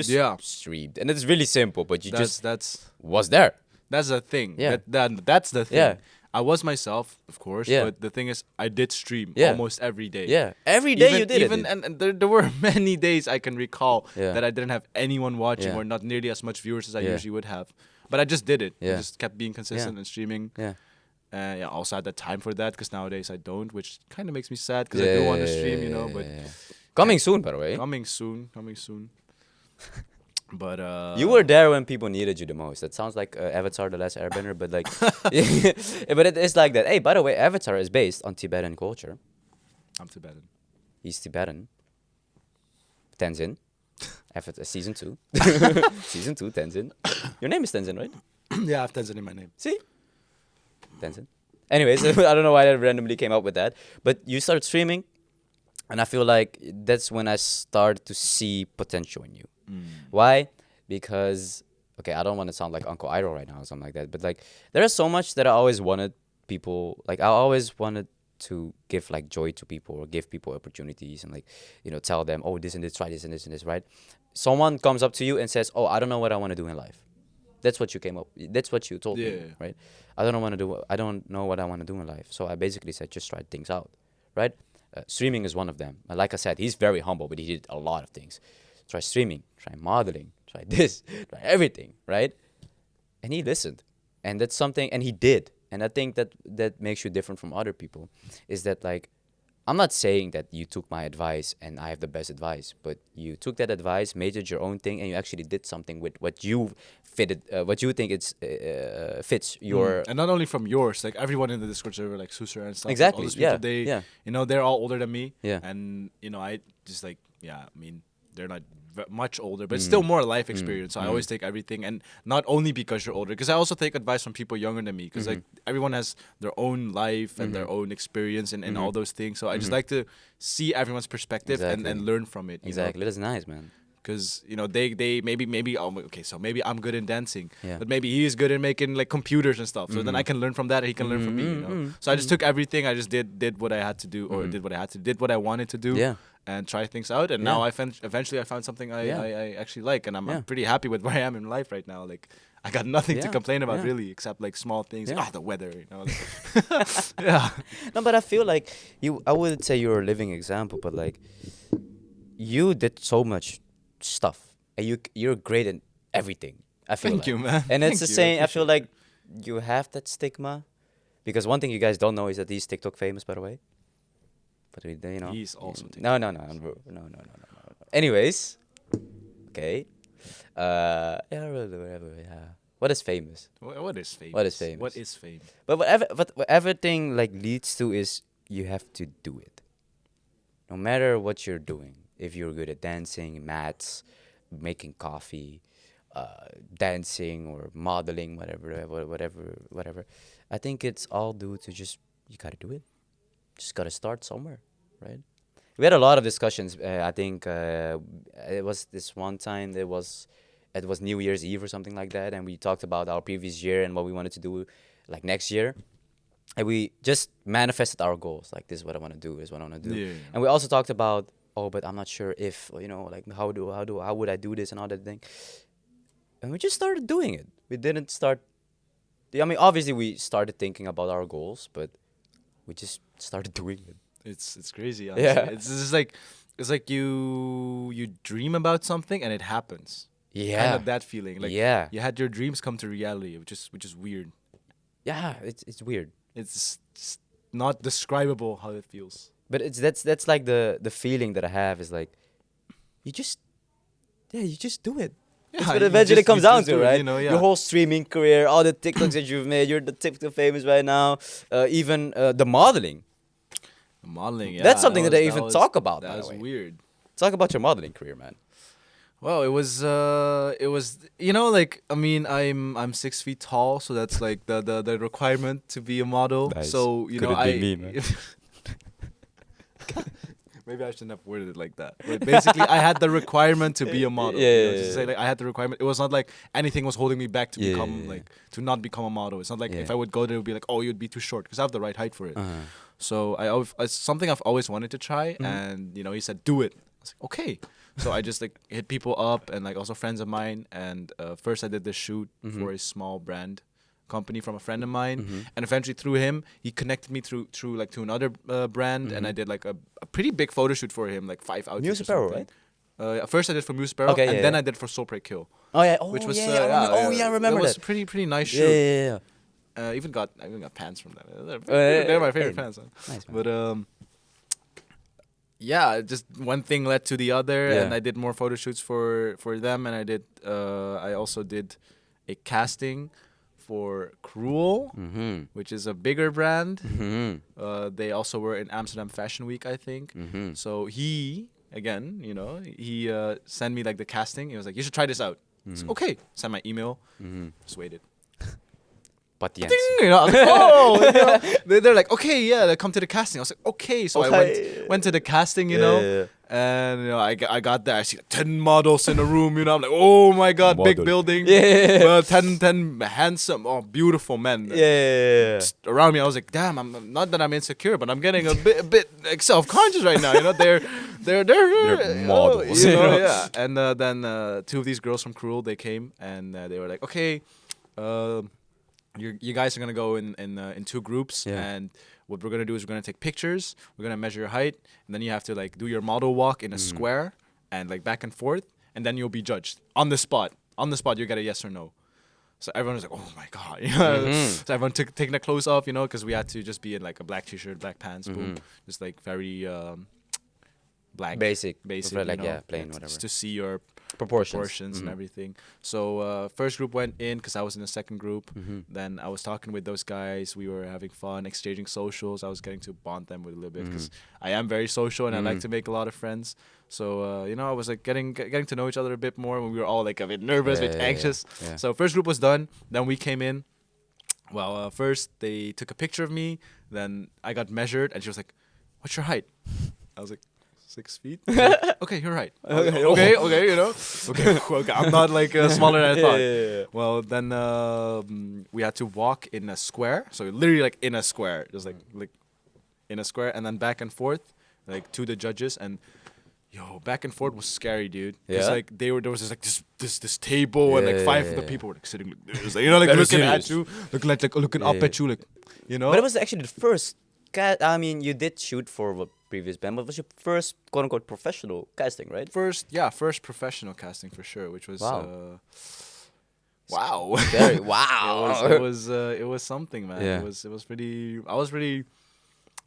just Yeah. streamed, and it's really simple. But you just That's was there. That's the thing. Yeah. That's the thing. Yeah. I was myself, of course. Yeah. But the thing is, I did stream Yeah. almost every day. Yeah, every day Even, you did even it. and there were many days I can recall Yeah. that I didn't have anyone watching Yeah. or not nearly as much viewers as I Yeah. usually would have. But I just did it. I Yeah. just kept being consistent and streaming. Yeah. Yeah, also had the time for that because nowadays I don't, which kind of makes me sad because I do want to stream, But Coming soon, by the way. coming soon. But You were there when people needed you the most. That sounds like Avatar: The Last Airbender, but like, but it is like that. Hey, by the way, Avatar is based on Tibetan culture. I'm Tibetan. He's Tibetan. Tenzin. Avatar season 2. Season 2, Tenzin. Your name is Tenzin, right? Yeah, I have Tenzin in my name. See? Tenzin. Anyways, I don't know why I randomly came up with that. But you started streaming, and I feel like that's when I started to see potential in you. Why? Because, okay, I don't want to sound like Uncle Idol right now or something like that, but like, there is so much that I always wanted people, like, I always wanted to give like joy to people or give people opportunities and like, tell them, oh, this and this, try this and this and this, right? Someone comes up to you and says, oh, I don't know what I want to do in life. That's what you that's what you told me, Yeah. right? I don't know what I want to do in life. So I basically said, just try things out, right? Streaming is one of them. Like I said, he's very humble, but he did a lot of things. Try streaming, try modeling, try this, try everything, right? And he listened. And that's something, and he did. And I think that makes you different from other people, is that like, I'm not saying that you took my advice and I have the best advice, but you took that advice, made it your own thing, and you actually did something with what you what you think fits your. And not only from yours, like everyone in the Discord server, like Susur and stuff. Exactly, All those people, yeah. they're all older than me. Yeah. And I just like, I mean, they're not much older, but still more life experience. So I always take everything, and not only because you're older, because I also take advice from people younger than me, because like everyone has their own life and their own experience and all those things. So I just like to see everyone's perspective Exactly. and learn from it. Exactly, that's nice, man. Because they maybe okay, so maybe I'm good in dancing, Yeah. but maybe he's good in making like computers and stuff. So then I can learn from that, and he can learn from me. So I just took everything. I just did what I had to do, or did what I wanted to do. Yeah. and try things out. And now eventually I found something I actually like, and I'm pretty happy with where I am in life right now. Like, I got nothing to complain about really, except like small things. Yeah. The weather, you know. Yeah. No, but I feel like I wouldn't say you're a living example, but like you did so much stuff, and you're great in everything. I feel Thank like. you, man. And it's Thank the you, same. I feel appreciate like you have that stigma, because one thing you guys don't know is that he's TikTok famous, by the way. But you know. He's also No, no, no, no. Anyways, okay. Yeah, whatever. Yeah. What is famous? What is famous? What is famous? What is fame? But what everything like leads to is you have to do it. No matter what you're doing, if you're good at dancing, maths, making coffee, dancing or modeling, whatever. I think it's all due to just you gotta do it. Just gotta start somewhere, right? We had a lot of discussions. I think it was this one time. It was New Year's Eve or something like that, and we talked about our previous year and what we wanted to do, like next year, and we just manifested our goals. Like, this is what I want to do. This is what I want to do. Yeah. And we also talked about, but I'm not sure if, like how would I do this and all that thing. And we just started doing it. We didn't start. I mean, obviously we started thinking about our goals, but we just started doing it. It's crazy. Honestly. Yeah. It's like you dream about something and it happens. Yeah. Kind of that feeling. Like, yeah. you had your dreams come to reality, which is weird. Yeah. It's weird. It's not describable how it feels. But that's like the feeling that I have is like, you just do it. That's what you eventually just- comes you down just to, do it, right? you know, yeah. Your whole streaming career, all the TikToks that you've made, you're the TikTok famous right now. Even the modeling. Modeling, yeah. That's something that they was- even was- talk about, by That the was way. weird. Talk about your modeling career, man. Well, it was like, I mean, I'm 6 feet tall, so that's like the requirement to be a model. Nice. So Couldn't be me, man. Maybe I shouldn't have worded it like that. But basically, I had the requirement to be a model. Yeah, you know, yeah, just yeah. say like I had the requirement. It was not like anything was holding me back to Yeah, become yeah, yeah. like to not become a model. It's not like if Yeah. I would go there, it would be like, oh, you'd be too short, because I have the right height for it. Uh-huh. So it's something I've always wanted to try, Mm-hmm. and he said do it. I was like, okay. So I just like hit people up, and like also friends of mine. And first I did this shoot Mm-hmm. for a small brand company from a friend of mine, and eventually through him he connected me through like to another brand, and I did like a pretty big photo shoot for him, like 5 outfits. Muse or Apparel, something. right? First I did for Muse Apparel, Okay, and yeah, then yeah. I did for Soulbreak Kill, Oh yeah. which was I remember it was that. pretty nice Yeah, shoot. yeah, yeah. I even got pants from them. yeah, They're my yeah. favorite pants. Man. Nice, man. But yeah, just one thing led to the other, Yeah. and I did more photo shoots for them, and I also did a casting for Cruel, Mm-hmm. which is a bigger brand. Mm-hmm. They also were in Amsterdam Fashion Week, I think. Mm-hmm. So he sent me like the casting. He was like, "You should try this out." I was like, okay, sent my email. Mm-hmm. Just waited. But the Ding, I was like, oh, they're like, okay, yeah, they come to the casting. I was like, okay, so Okay. I went to the casting, Yeah, yeah, yeah. and I got there. I see like 10 models in a room, I'm like, oh my god, big Model. building, Yeah. 10 handsome, beautiful men Yeah. around me. I was like, damn, I'm not that I'm insecure, but I'm getting a bit like self-conscious right now. They're models, you you know, know? yeah. And then 2 of these girls from Cruel, they came, and they were like, okay. You guys are gonna go in 2 groups, Yeah. and what we're gonna do is we're gonna take pictures. We're gonna measure your height, and then you have to like do your model walk in a square and like back and forth, and then you'll be judged on the spot. On the spot, you get a yes or no. So everyone was like, "Oh my god!" So everyone taking their clothes off, because we had to just be in like a black t-shirt, black pants, boom, just like very blank, Basic. basic, Like, yeah, plain, just whatever. to see your Proportions. and everything. So first group went in because I was in the second group. Mm-hmm. Then I was talking with those guys. We were having fun, exchanging socials. I was getting to bond them with a little bit because I am very social and I like to make a lot of friends. So I was like getting to know each other a bit more when we were all like a bit nervous, a bit anxious. Yeah. So first group was done. Then we came in. Well, first they took a picture of me. Then I got measured, and she was like, "What's your height?" I was like, 6 feet. Like, okay, you're right. Okay, okay, okay. I'm not like smaller than I thought. Yeah. Well, then we had to walk in a square. So literally like in a square, just like in a square, and then back and forth, like to the judges. And Yo, back and forth was scary, dude. Because Yeah? like there was this table and like five of the people were like sitting like this, like, you know, like Very looking serious. at you, looking up Yeah. at you, like, you know. But it was actually the first. I mean, you did shoot for a previous band, but it was your first quote unquote professional casting, right? first professional casting for sure, which was Wow. wow. Very wow. It was something, man. Yeah. It was pretty. I was pretty.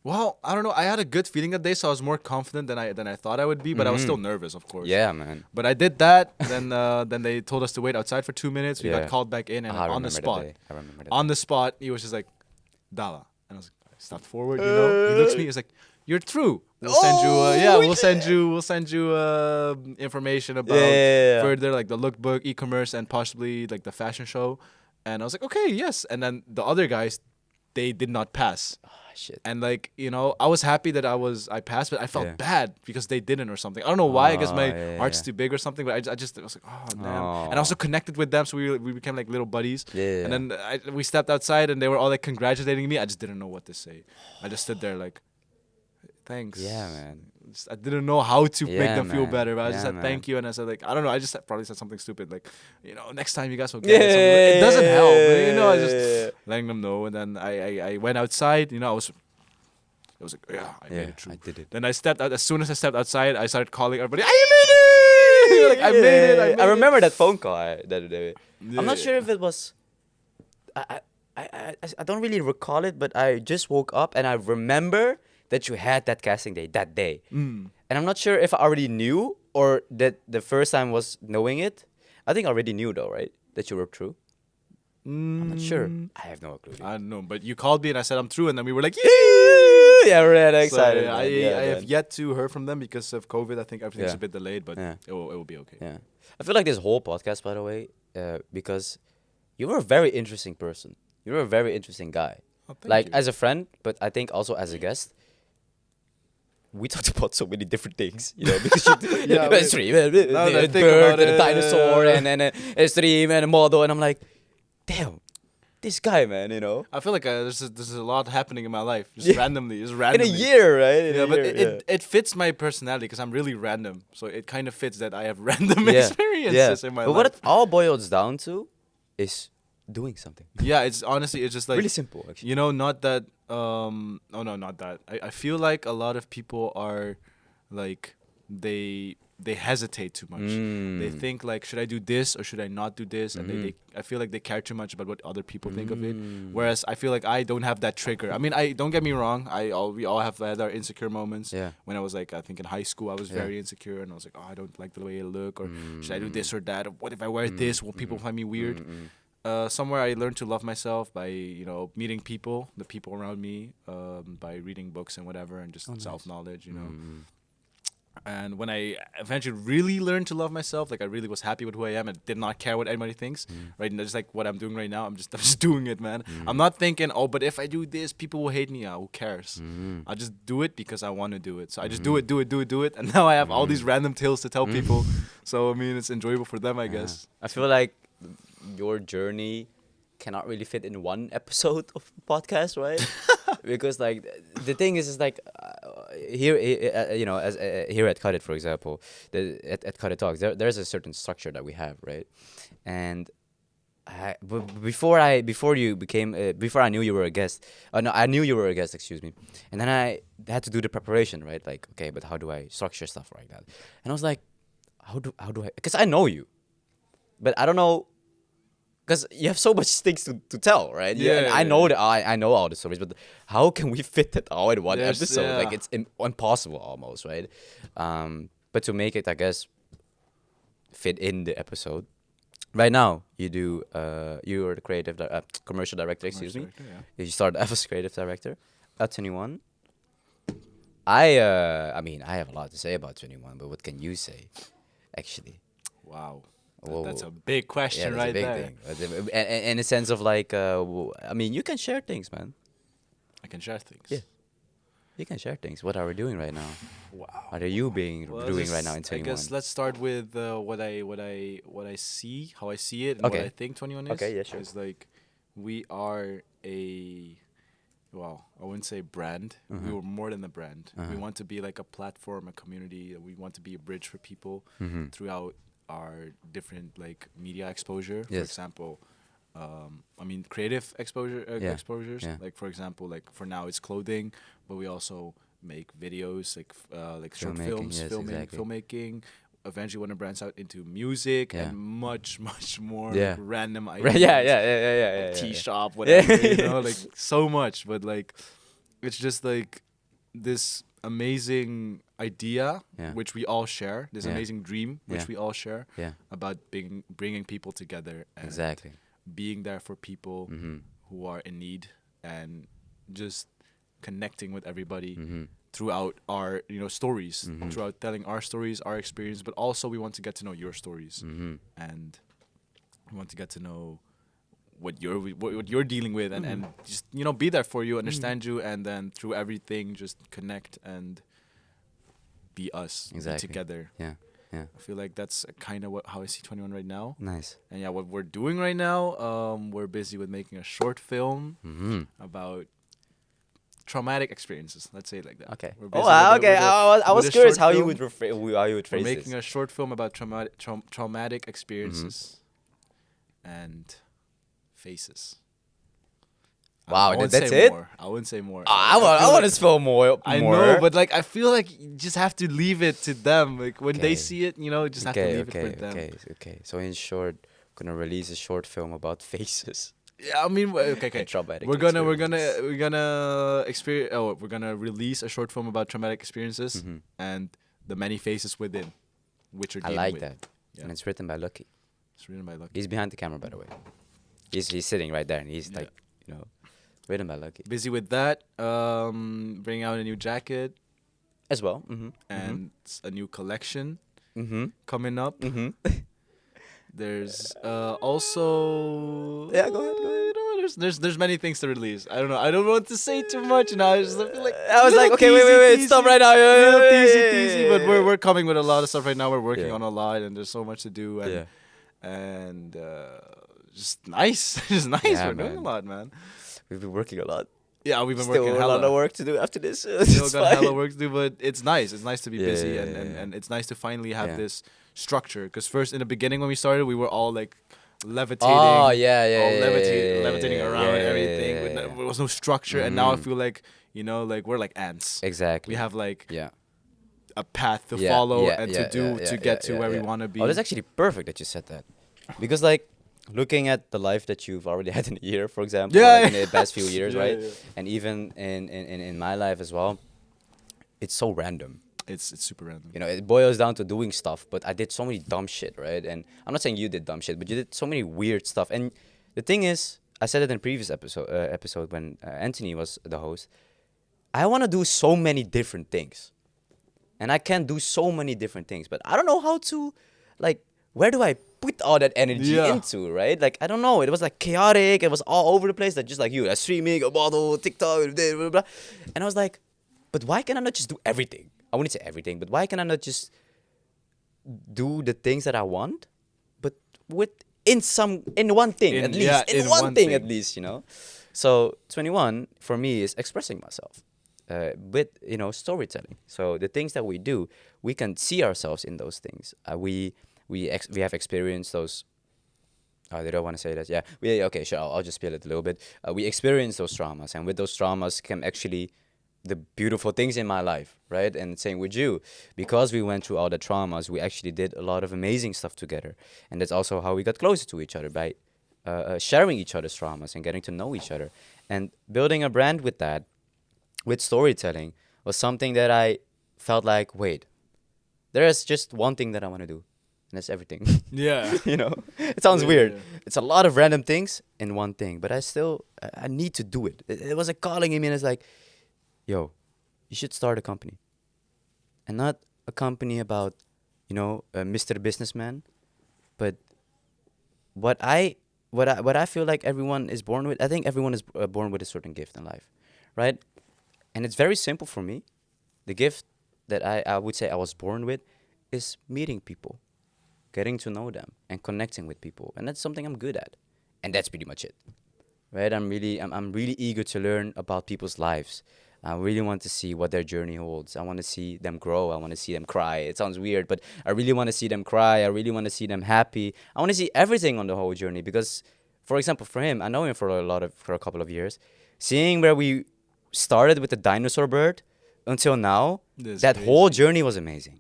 Well, I don't know. I had a good feeling that day, so I was more confident than I thought I would be. But I was still nervous, of course. Yeah, man. But I did that. Then they told us to wait outside for 2 minutes. We Yeah. got called back in, and I on the remember that spot, day. I remember that. on the spot, he was just like, Dawa, and I was like, I stepped forward. You know, he looks at me. He's like, "You're through. We'll send you. We'll send you information about Yeah. further like the lookbook, e-commerce, and possibly like the fashion show." And I was like, "Okay, yes." And then the other guys, they did not pass. Oh, shit. And like, you know, I was happy that I passed, but I felt Yeah. bad because they didn't or something. I don't know why. I guess my Oh, yeah, heart's yeah. too big or something. But I just was like, oh man. Oh. And I also connected with them, so we became like little buddies. Yeah. And then we stepped outside, and they were all like congratulating me. I just didn't know what to say. I just stood there like, thanks. Yeah, man. I didn't know how to make Yeah, them feel man. better, but I just Yeah, said man. thank you, and I said like I don't know. I just probably said something stupid like, you know, next time you guys will get Yeah. it. Something like- it doesn't help, but, you know. I just Yeah. letting them know, and then I went outside. You know, I was like, yeah, I made Yeah, it through. I did it. Then I stepped out. As soon as I stepped outside, I started calling everybody. I made it! Like I made it. I made I it. remember that phone call that day. I'm not Yeah. sure if it was. I don't really recall it, but I just woke up and I remember that you had that casting day that day. Mm. And I'm not sure if I already knew or that the first time was knowing it. I think I already knew though, right? That you were through. I'm not sure. I have no clue. I don't know, but you called me and I said I'm through, and then we were like, yeah. Yeah, we're really So, excited. yeah, man. I have man. yet to hear from them because of COVID. I think everything's Yeah. a bit delayed, but Yeah. it will be okay. Yeah. I feel like this whole podcast, by the way, because you were a very interesting person. You were a very interesting guy. Oh, thank Like you. as a friend, but I think also as a guest. We talked about so many different things, you know, because Yeah, a stream, and a now that I think bird, about and a it, dinosaur, yeah. and then a stream, and a model, and I'm like, damn, this guy, man, you know, I feel like there's a lot happening in my life, just Yeah. randomly, just in randomly. a year, right? In Yeah, a but year, it fits my personality because I'm really random, so it kind of fits that I have random yeah. experiences in my But life. what it all boils down to is doing something. Yeah, it's honestly, it's just like Really simple, actually. you know, not that. Oh no, not that. I feel like a lot of people are like they hesitate too much. They Mm. think like, should I do this or should I not do this? And they I feel like they care too much about what other people think of it. Whereas I feel like I don't have that trigger. I mean, I don't get me wrong. We all have had our insecure moments. Yeah. When I was like, I think in high school, I was Yeah. very insecure and I was like, oh, I don't like the way I look, or should I do this or that? Or what if I wear this? Will people find me weird? Somewhere I learned to love myself by, you know, meeting people, the people around me, by reading books and whatever, and just nice. self-knowledge, you know. And when I eventually really learned to love myself, like I really was happy with who I am and did not care what anybody thinks, right? And that's like what I'm doing right now. I'm just doing it, man. I'm not thinking, oh, but if I do this, people will hate me. Who cares? I just do it because I want to do it. So I just do it. And now I have all these random tales to tell people. So, I mean, it's enjoyable for them, I guess. I feel like your journey cannot really fit in one episode of podcast, right? Because like the thing is like here, you know, as here at COTIT, for example, at COTIT Talks, there's a certain structure that we have, right? And before I knew you were a guest, no, I knew you were a guest, excuse me, and then I had to do the preparation, right? Like, okay, but how do I structure stuff like that? And I was like, how do I? Because I know you, but I don't know. Because you have so much things to tell, right? Yeah, and I yeah, know that I know all the stories, but how can we fit it all in one Yes, episode? yeah. Like it's impossible almost, right? But to make it, I guess, fit in the episode. Right now, you are the commercial director. Excuse me. You started off as creative director at 21. I mean, I have a lot to say about 21, but what can you say, actually? Wow. Whoa. That's a big question that's right a big there. thing. And in a sense of like, I mean, you can share things, man. I can share things. Yeah. You can share things. What are we doing right now? Wow. What are you doing right now in 21? I guess let's start with what I see, how I see it, and Okay. what I think 21 is. Okay, yeah, sure. It's like we are a well, I wouldn't say brand. We were more than a brand. We want to be like a platform, a community. We want to be a bridge for people throughout our different like media exposure. For Yes. example, I mean creative exposure Yeah. exposures. Yeah. Like for example, like for now it's clothing, but we also make videos like short Filmmaking, films, yes, exactly. filmmaking. Eventually, want to branch out into music Yeah. and much more Yeah. like random Right, ideas. yeah. Tea shop, Yeah. whatever, you know, like so much. But like, it's just like this amazing idea, Yeah. which we all share. This Yeah. amazing dream, which Yeah. we all share, Yeah. about bringing people together and Exactly. being there for people Mm-hmm. who are in need and just connecting with everybody Mm-hmm. throughout our stories, Mhm. throughout telling our stories, our experience, but also we want to get to know your stories Mm-hmm. and we want to get to know what you're dealing with and just be there for you, understand you, and then through everything just connect and be us, Exactly. be together. Yeah. Yeah. I feel like that's kind of how I see 21 right now. Nice. And yeah, what we're doing right now, we're busy with making a short film Mm-hmm. about traumatic experiences. Let's say it like that. Okay. We're Oh, busy wow, with a- okay. with a- I with was a curious short how you film. would how you would We're phrase making this. a short film about traumatic experiences and faces. Wow, I wouldn't that's say it? more. I wouldn't say more. I feel want like- to spell more. I more. know, but like I feel like you just have to leave it to them. Like when they Okay. see it, you just have to leave it for them. Okay. So in short, gonna release a short film about faces. Yeah, I mean, okay. And traumatic We're gonna release a short film about traumatic experiences Mhm. and the many faces within, which are I dealing like with. that. Yeah. And it's written by Lucky. It's written by Lucky. He's behind the camera, by the way. He's sitting right there, and he's Yeah. like, written by Lucky Busy with that. Bringing out a new jacket as well. Mm-hmm. and a new collection Mm-hmm. coming up. Mm-hmm. There's also Yeah, go ahead. There's many things to release. I don't know. I don't want to say too much now. I just feel like I was like, okay, wait, stop right now. Little Yeah, teasy, yeah, but yeah. we're coming with a lot of stuff right now. We're working Yeah. on a lot, and there's so much to do, and Yeah. and just nice, just nice. Yeah, we're doing a man. lot, man. We've been working a lot. Yeah, we've been Still working a hella. lot of work to do after this. Still It's got hella fine. work to do, but it's nice. It's nice to be Yeah, busy, yeah, and yeah. it's nice to finally have Yeah. this structure. Because first, in the beginning, when we started, we were all like levitating. Oh, yeah, all yeah, levitating yeah, around and yeah, everything. yeah, With yeah. there was no structure, and now I Mhm. feel like like we're like ants. Exactly. We have like yeah. a path to Yeah, follow yeah, and yeah, to do yeah, to yeah, get yeah, to yeah, where we yeah. want to be. Oh, that's actually perfect that you said that, because like looking at the life that you've already had in a year, for example, Yeah, like in the past few years, Yeah, right? yeah. And even in my life as well, it's so random. It's super random. It boils down to doing stuff. But I did so many dumb shit, right? And I'm not saying you did dumb shit, but you did so many weird stuff. And the thing is, I said it in previous episode when Anthony was the host. I want to do so many different things, and I can do so many different things, but I don't know how to, like, where do I put all that energy Yeah. into, right? Like, I don't know. It was like chaotic. It was all over the place. Like, just like you, like streaming, a model, TikTok, blah, blah, blah. And I was like, but why can I not just do everything? I wouldn't say everything, but why can I not just do the things that I want, but in one thing at least, yeah, in in one one thing thing. at least, So 21 for me is expressing myself with storytelling. So the things that we do, we can see ourselves in those things. We have experienced those. They don't want to say that. Yeah. Okay. Sure. I'll just spill it a little bit. We experience those traumas, and with those traumas come actually the beautiful things in my life, right? And same with you, because we went through all the traumas, we actually did a lot of amazing stuff together, and that's also how we got closer to each other, by sharing each other's traumas and getting to know each other, and building a brand with that, with storytelling, was something that I felt like, wait, there is just one thing that I want to do, and that's everything. Yeah. It sounds Yeah, weird. yeah. It's a lot of random things in one thing, but I need to do it. It was a calling in me, and it's like, yo, you should start a company. And not a company about, Mr. Businessman, but what I feel like everyone is born with. I think everyone is born with a certain gift in life, right? And it's very simple for me. The gift that I would say I was born with is meeting people, getting to know them, and connecting with people. And that's something I'm good at. And that's pretty much it. right? I'm really eager to learn about people's lives. I really want to see what their journey holds. I want to see them grow. I want to see them cry. It sounds weird, but I really want to see them cry. I really want to see them happy. I want to see everything on the whole journey because, for example, for him, I know him for a couple of years. Seeing where we started with the dinosaur bird until now, That's that crazy. whole journey was amazing.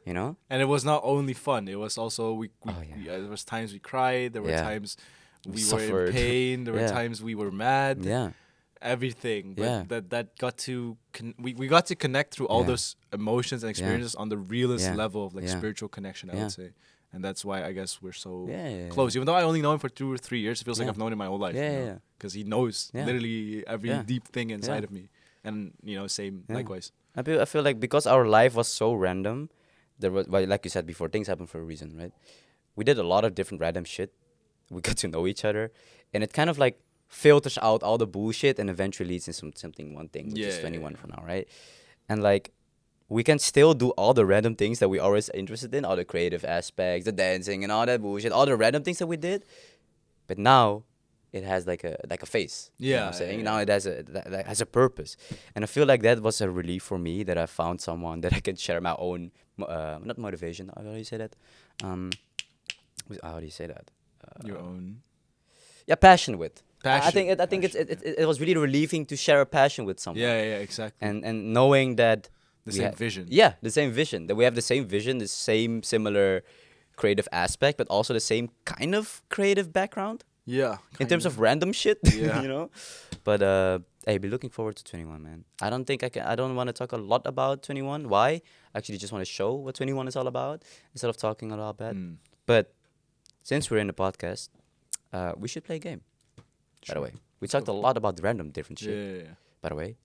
You know? And it was not only fun. It was also Oh, yeah. there was times we cried. There were Yeah. times we were in suffered. pain. There were Yeah. times we were mad. Yeah. Everything. But Yeah. that got to we got to connect through all Yeah. those emotions and experiences on the realest Yeah. level of like Yeah. spiritual connection. I Yeah. would say, and that's why I guess we're so Yeah. close. Even though I only know him for 2 or 3 years, it feels like Yeah. I've known him my whole life. Yeah, yeah. Because he knows Yeah. literally every Yeah. deep thing inside Yeah. of me, and same Yeah. likewise. I feel like because our life was so random, there was, well, like you said before, things happen for a reason, right? We did a lot of different random shit. We got to know each other, and it kind of like filters out all the bullshit and eventually leads into something one thing, which is Yeah. 21 for now, right? And like we can still do all the random things that we always interested in, all the creative aspects, the dancing and all that bullshit, all the random things that we did. But now it has like a face. You know what Yeah, I'm saying? yeah, Now it has that has a purpose. And I feel like that was a relief for me that I found someone that I can share my own not motivation. How do you say that? How do you say that? Your own Yeah, passion with. I think Passion, it was really relieving to share a passion with someone. yeah, exactly. And knowing that The we same ha- vision. Yeah, the same vision. That we have the same vision, the same similar creative aspect, but also the same kind of creative background Yeah. in terms of random shit. Yeah. You know. But hey, be looking forward to 21, man. I don't think I can. I don't want to talk a lot about 21. Why? Actually, just want to show what 21 is all about instead of talking a lot about. Mm. But since we're in the podcast, we should play a game. By the way, we talked a lot about random different shit. Yeah. By the way,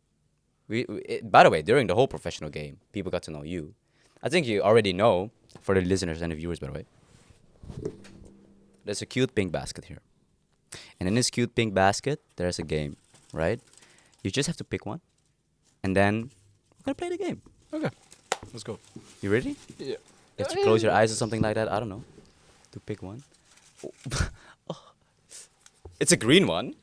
by the way, during the whole professional game, people got to know you. I think you already know, for the listeners and the viewers, by the way. There's a cute pink basket here, and in this cute pink basket, there's a game, right? You just have to pick one, and then we're gonna play the game. Okay. Let's go. You ready? Yeah. You have to close your eyes or something like that. I don't know. To pick one. Oh. It's a green one.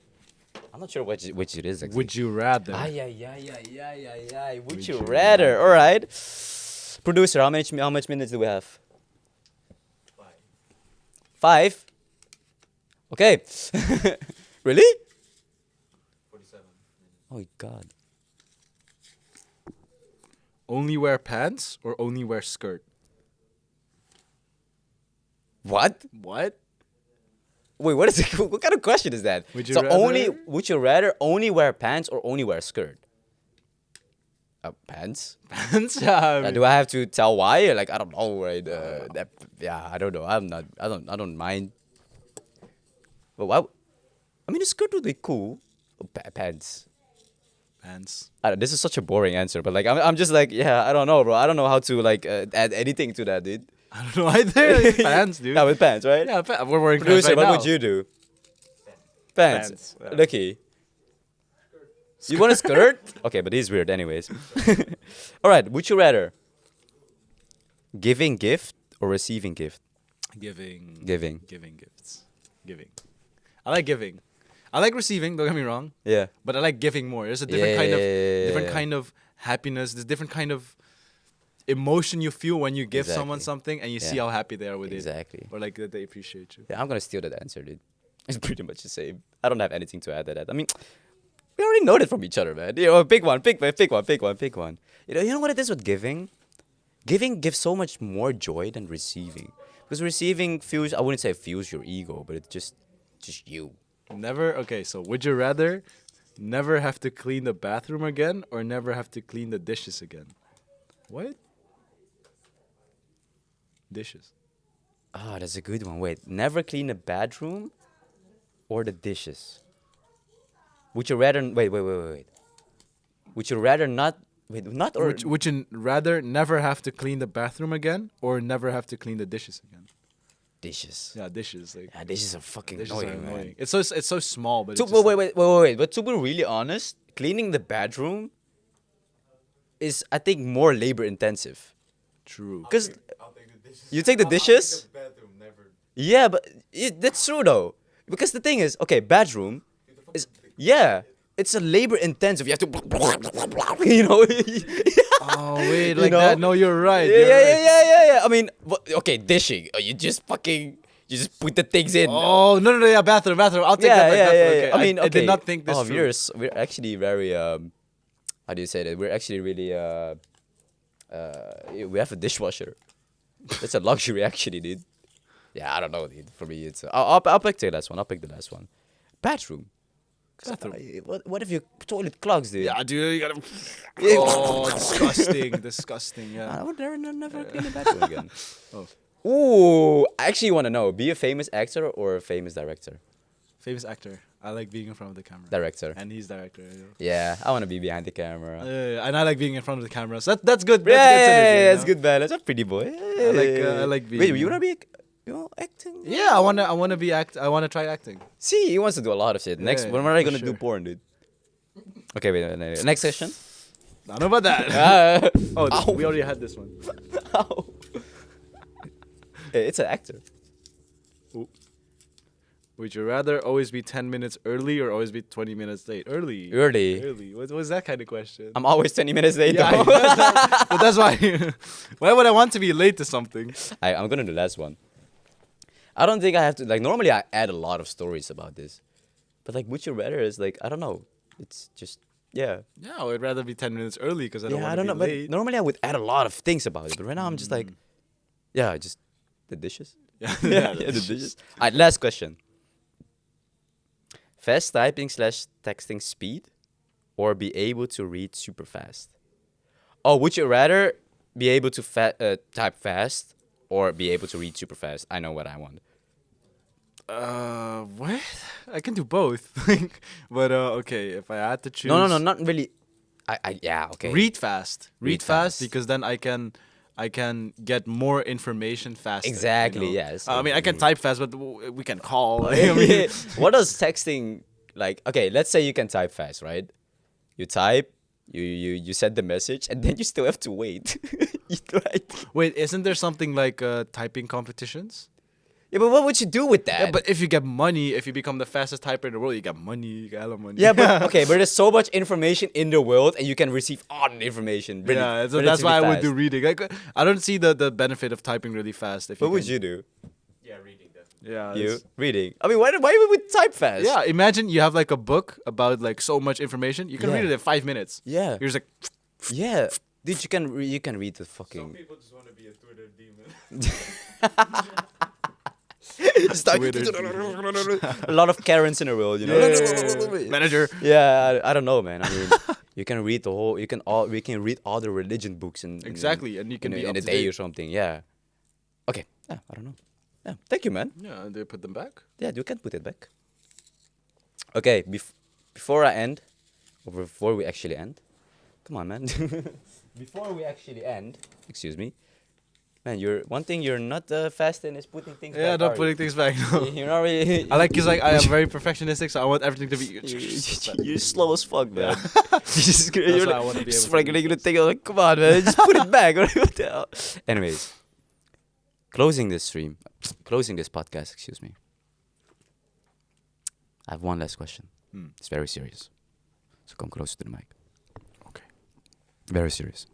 I'm not sure which it is. Actually. Would you rather? Yeah. Would you rather? All right. Producer, how much minutes do we have? 5. Okay. Really? 47. Oh my God. Only wear pants or only wear skirt? What? What? Wait, what is it? What kind of question is that? Would you so rather- would you rather only wear pants or only wear a skirt? Pants? Pants? Yeah. Do I have to tell why? Like I don't know, right? I don't know. I don't mind. But why? I mean, a skirt would be cool. Pants. Pants. This is such a boring answer, but like I'm just like, yeah, I don't know, bro. I don't know how to like add anything to that, dude. I don't know either. Pants, dude. Yeah, with pants, right? Yeah, we're wearing pants Producer, right what now. would you do? Pants. Pants, yeah. Lucky. You want a skirt? Okay, but he's weird anyways. All right, would you rather giving gift or receiving gift? Giving. Giving. Giving gifts. Giving. I like giving. I like receiving. Don't get me wrong. Yeah. But I like giving more. There's a different kind of happiness. There's different kind of emotion you feel when you give someone Exactly. something and you see Yeah. how happy they are with Exactly. it, or like that they appreciate you. Yeah, I'm gonna steal that answer, dude. It's pretty much the same. I don't have anything to add to that. I mean, we already know that from each other, man. You know, pick one. You know what it is with giving? Giving gives so much more joy than receiving. Because receiving fuels, I wouldn't say fuels your ego, but it's just you. Never. Okay, so would you rather never have to clean the bathroom again or never have to clean the dishes again? What? Dishes. Ah, that's a good one. Wait, never clean the bedroom or the dishes? Would you rather wait. Would you rather not not or Would you rather never have to clean the bathroom again or never have to clean the dishes again? dishes? Yeah, dishes. Like Yeah, dishes are fucking dishes are annoying, man. annoying. It's so small, but To, it's just wait. But to be really honest, cleaning the bedroom is, I think, more labor intensive. true. Because I'll take the dishes. You take the I'll take dishes? the bathroom, never. yeah, but that's true though. because the thing is, okay, bedroom is it's a labor intensive. You have to, you know. Oh wait, You like know? that. No, you're right. Yeah, you're yeah, right. yeah. I mean, okay, dishing. You just put the things in. Oh no, yeah, bathroom. I'll take yeah, that back. yeah, bathroom. yeah, Okay. yeah. I mean, okay. I did not think this Oh, through. we're actually very how do you say that? We're actually really we have a dishwasher. That's a luxury, actually, dude. Yeah, I don't know, dude. For me, it's I'll pick the last one. I'll pick the last one. Bathroom. Bathroom. What if your toilet clogs, dude? Yeah, dude, you gotta. Yeah. Oh, disgusting, disgusting. Yeah. I would never clean the bathroom again. Oh. Ooh, I actually want to know: be a famous actor or a famous director? Famous actor. I like being in front of the camera. Director. And he's director. Yeah, I want to be behind the camera. And I like being in front of the camera. So that's good. Yeah, That's synergy, that's you know? good balance. I'm pretty boy. I like being. Wait, you wanna be, acting? Yeah, I wanna be I wanna try acting. See, he wants to do a lot of shit. Next, Yeah, when are you for gonna do sure. porn, dude? Okay, wait. Next session. I don't know about that. Oh, Ow. we already had this one. Ow. Hey, it's an actor. Would you rather always be 10 minutes early or always be 20 minutes late? Early. Early. What was that kind of question? I'm always 20 minutes late. Yeah, though. but that's why. Why would I want to be late to something? I'm gonna do the last one. I don't think I have to, like, normally I add a lot of stories about this. But, like, would you rather is, like, I don't know. It's just, yeah. Yeah, I would rather be 10 minutes early because I don't Yeah, want I to don't be know. late. But normally I would add a lot of things about it. But right now I'm just like, yeah, just the dishes. Yeah, Yeah, the dishes. All right, last question. Fast typing / texting speed or be able to read super fast? Oh, would you rather be able to type fast or be able to read super fast? I know what I want. What? I can do both. But okay, if I had to choose. No, not really. Yeah, okay. Read fast. Read fast fast. because then I can get more information faster. Exactly, you know? yes. I mean, I can type fast, but we can call. I mean, What does texting like? Okay, let's say you can type fast, right? You type, you send the message, and then you still have to wait. Right? wait, isn't there something like typing competitions? Yeah, but what would you do with that? Yeah, but if you get money, if you become the fastest typer in the world, you get money. You get hella money. yeah, but okay, but there's so much information in the world, and you can receive all the information. Yeah, so that's why I would do reading. Like, I don't see the benefit of typing really fast. If What you would can- you do? Yeah, reading definitely. Yeah, You it's- reading? I mean, why would we type fast? yeah. Imagine you have like a book about like so much information. You can Yeah. read it in 5 minutes. Yeah. You're just like, Yeah, dude, you can read the Some fucking. people just want to be a Twitter demon. Start- Twitter. a lot of Karens in the world, you know. manager. Yeah, I don't know, man. I mean, you can read the whole. We can read all the religion books in Exactly, and you can be in up a to day date. or something. Yeah. Okay. Yeah, I don't know. Yeah, thank you, man. Yeah, and they put them back. Yeah, you can put it back. Okay, before I end, or before we actually end, come on, man. Before we actually end, excuse me, man. You're not fast in is putting things. Yeah, back, not are putting things back. No. you? You're not really. I like because like I am very perfectionistic, so I want everything to be. You're slow as fuck, man. Jesus Christ, That's you're why I like, wanna be just able to fucking gonna think, like, come on, man, just put it back. What the hell? Anyways, closing this podcast. Excuse me. I have one last question. It's very serious, so come closer to the mic. Okay. Very serious.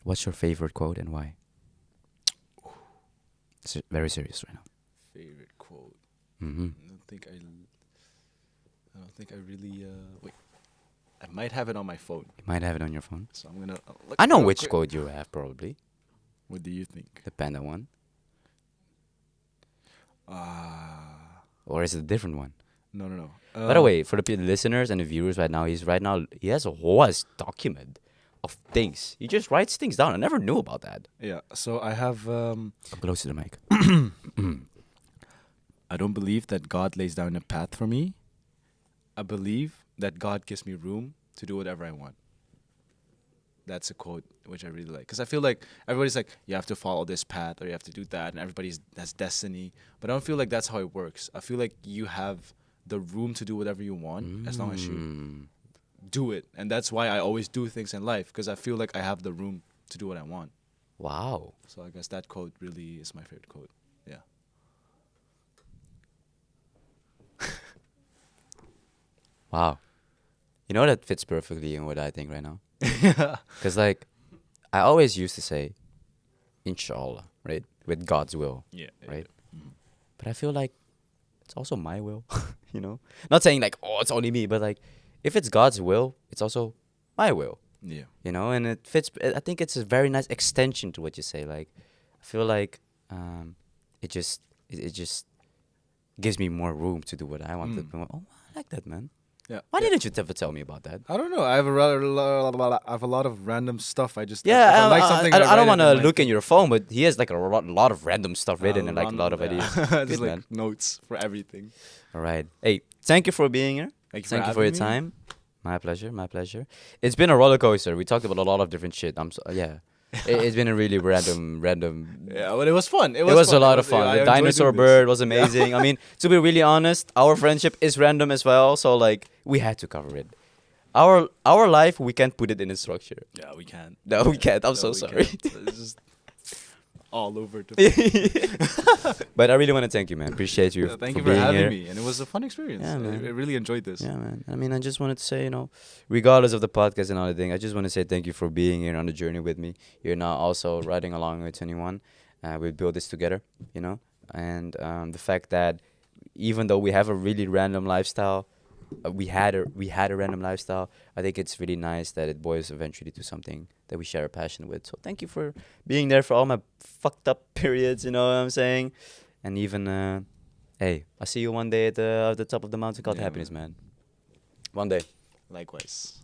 What's your favorite quote and why? It's very serious right now. Favorite quote. Mm-hmm. I don't think I really. Wait. I might have it on my phone, You might have it on your phone. so I'm gonna. Look I know real which quick. quote you have, probably. What do you think? The panda one. Or is it a different one? No. By the way, for the listeners and the viewers right now, he has a whole ass document of things. He just writes things down. I never knew about that. Yeah. So I have. Come close to the mic. I don't believe that God lays down a path for me. I believe that God gives me room to do whatever I want. That's a quote which I really like. Because I feel like everybody's like, you have to follow this path or you have to do that. And everybody's has destiny. But I don't feel like that's how it works. I feel like you have the room to do whatever you want as long as you do it. And that's why I always do things in life. Because I feel like I have the room to do what I want. Wow. So I guess that quote really is my favorite quote. Yeah. Wow. You know that fits perfectly in what I think right now. Yeah. Because like, I always used to say, inshallah, right? With God's will, Yeah. right? But I feel like it's also my will, you know? Not saying like, oh, it's only me, but like, if it's God's will, it's also my will, Yeah. you know? And it fits, I think it's a very nice extension to what you say. Like, I feel like it just gives me more room to do what I want to do. Oh, I like that, man. Yeah. Why Yeah. didn't you ever tell me about that? I don't know. I have I have a lot of random stuff. I just if Yeah, I like something. I write don't it want in to my look in thing. your phone, but he has like a lot of random stuff written and like a lot of ideas. Just Good, like man. notes for everything. All right. Hey, thank you for being here. Thank you Thank for you for your having me. time. My pleasure. My pleasure. It's been a roller coaster. We talked about a lot of different shit. Yeah. It's been a really random. Yeah, but it was fun. It was fun. a lot of fun. I The enjoyed dinosaur doing bird this. was amazing. I mean, to be really honest, our friendship is random as well. So like, we had to cover it. Our life, we can't put it in a structure. Yeah, we can. No, we can't. I'm No, so we sorry. can't. It's just all over. But I really want to thank you, man. Appreciate you. Thank for you for being having here. me, and it was a fun experience. Yeah, man. I really enjoyed this. Yeah, man. I mean, I just wanted to say, you know, regardless of the podcast and all the thing, I just want to say thank you for being here on the journey with me. You're now also riding along with 21. We built this together, you know, and the fact that even though we have a really random lifestyle, we had a random lifestyle. I think it's really nice that it boils eventually to something that we share a passion with. So thank you for being there for all my fucked up periods. You know what I'm saying? And even hey, I'll see you one day at the top of the mountain called Yeah, happiness, man. One day. Likewise.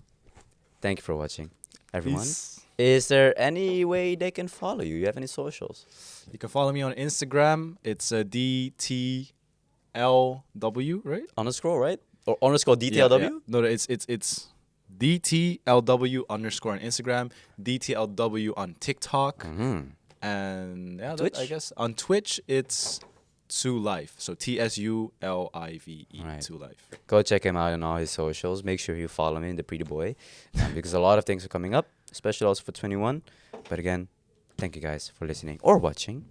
Thank you for watching, everyone. Peace. Is there any way they can follow you? You have any socials? You can follow me on Instagram. It's DTLW, right? Underscore, right? Or underscore Yeah, yeah. DTLW? No, it's DTLW underscore on Instagram, DTLW on TikTok, Mm-hmm. and yeah, Twitch? I guess on Twitch it's To Life. So TSULIVE, Right. To Life. Go check him out on all his socials. Make sure you follow him, the pretty boy, because a lot of things are coming up, especially also for 21. But again, thank you guys for listening or watching.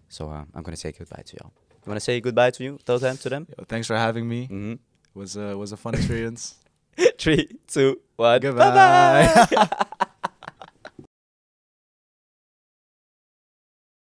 So I'm gonna say goodbye to y'all. You wanna say goodbye to you? Tell them to them. Yo, thanks for having me. Mm-hmm. Was a fun experience. 3, 2, 1. Goodbye. Bye-bye.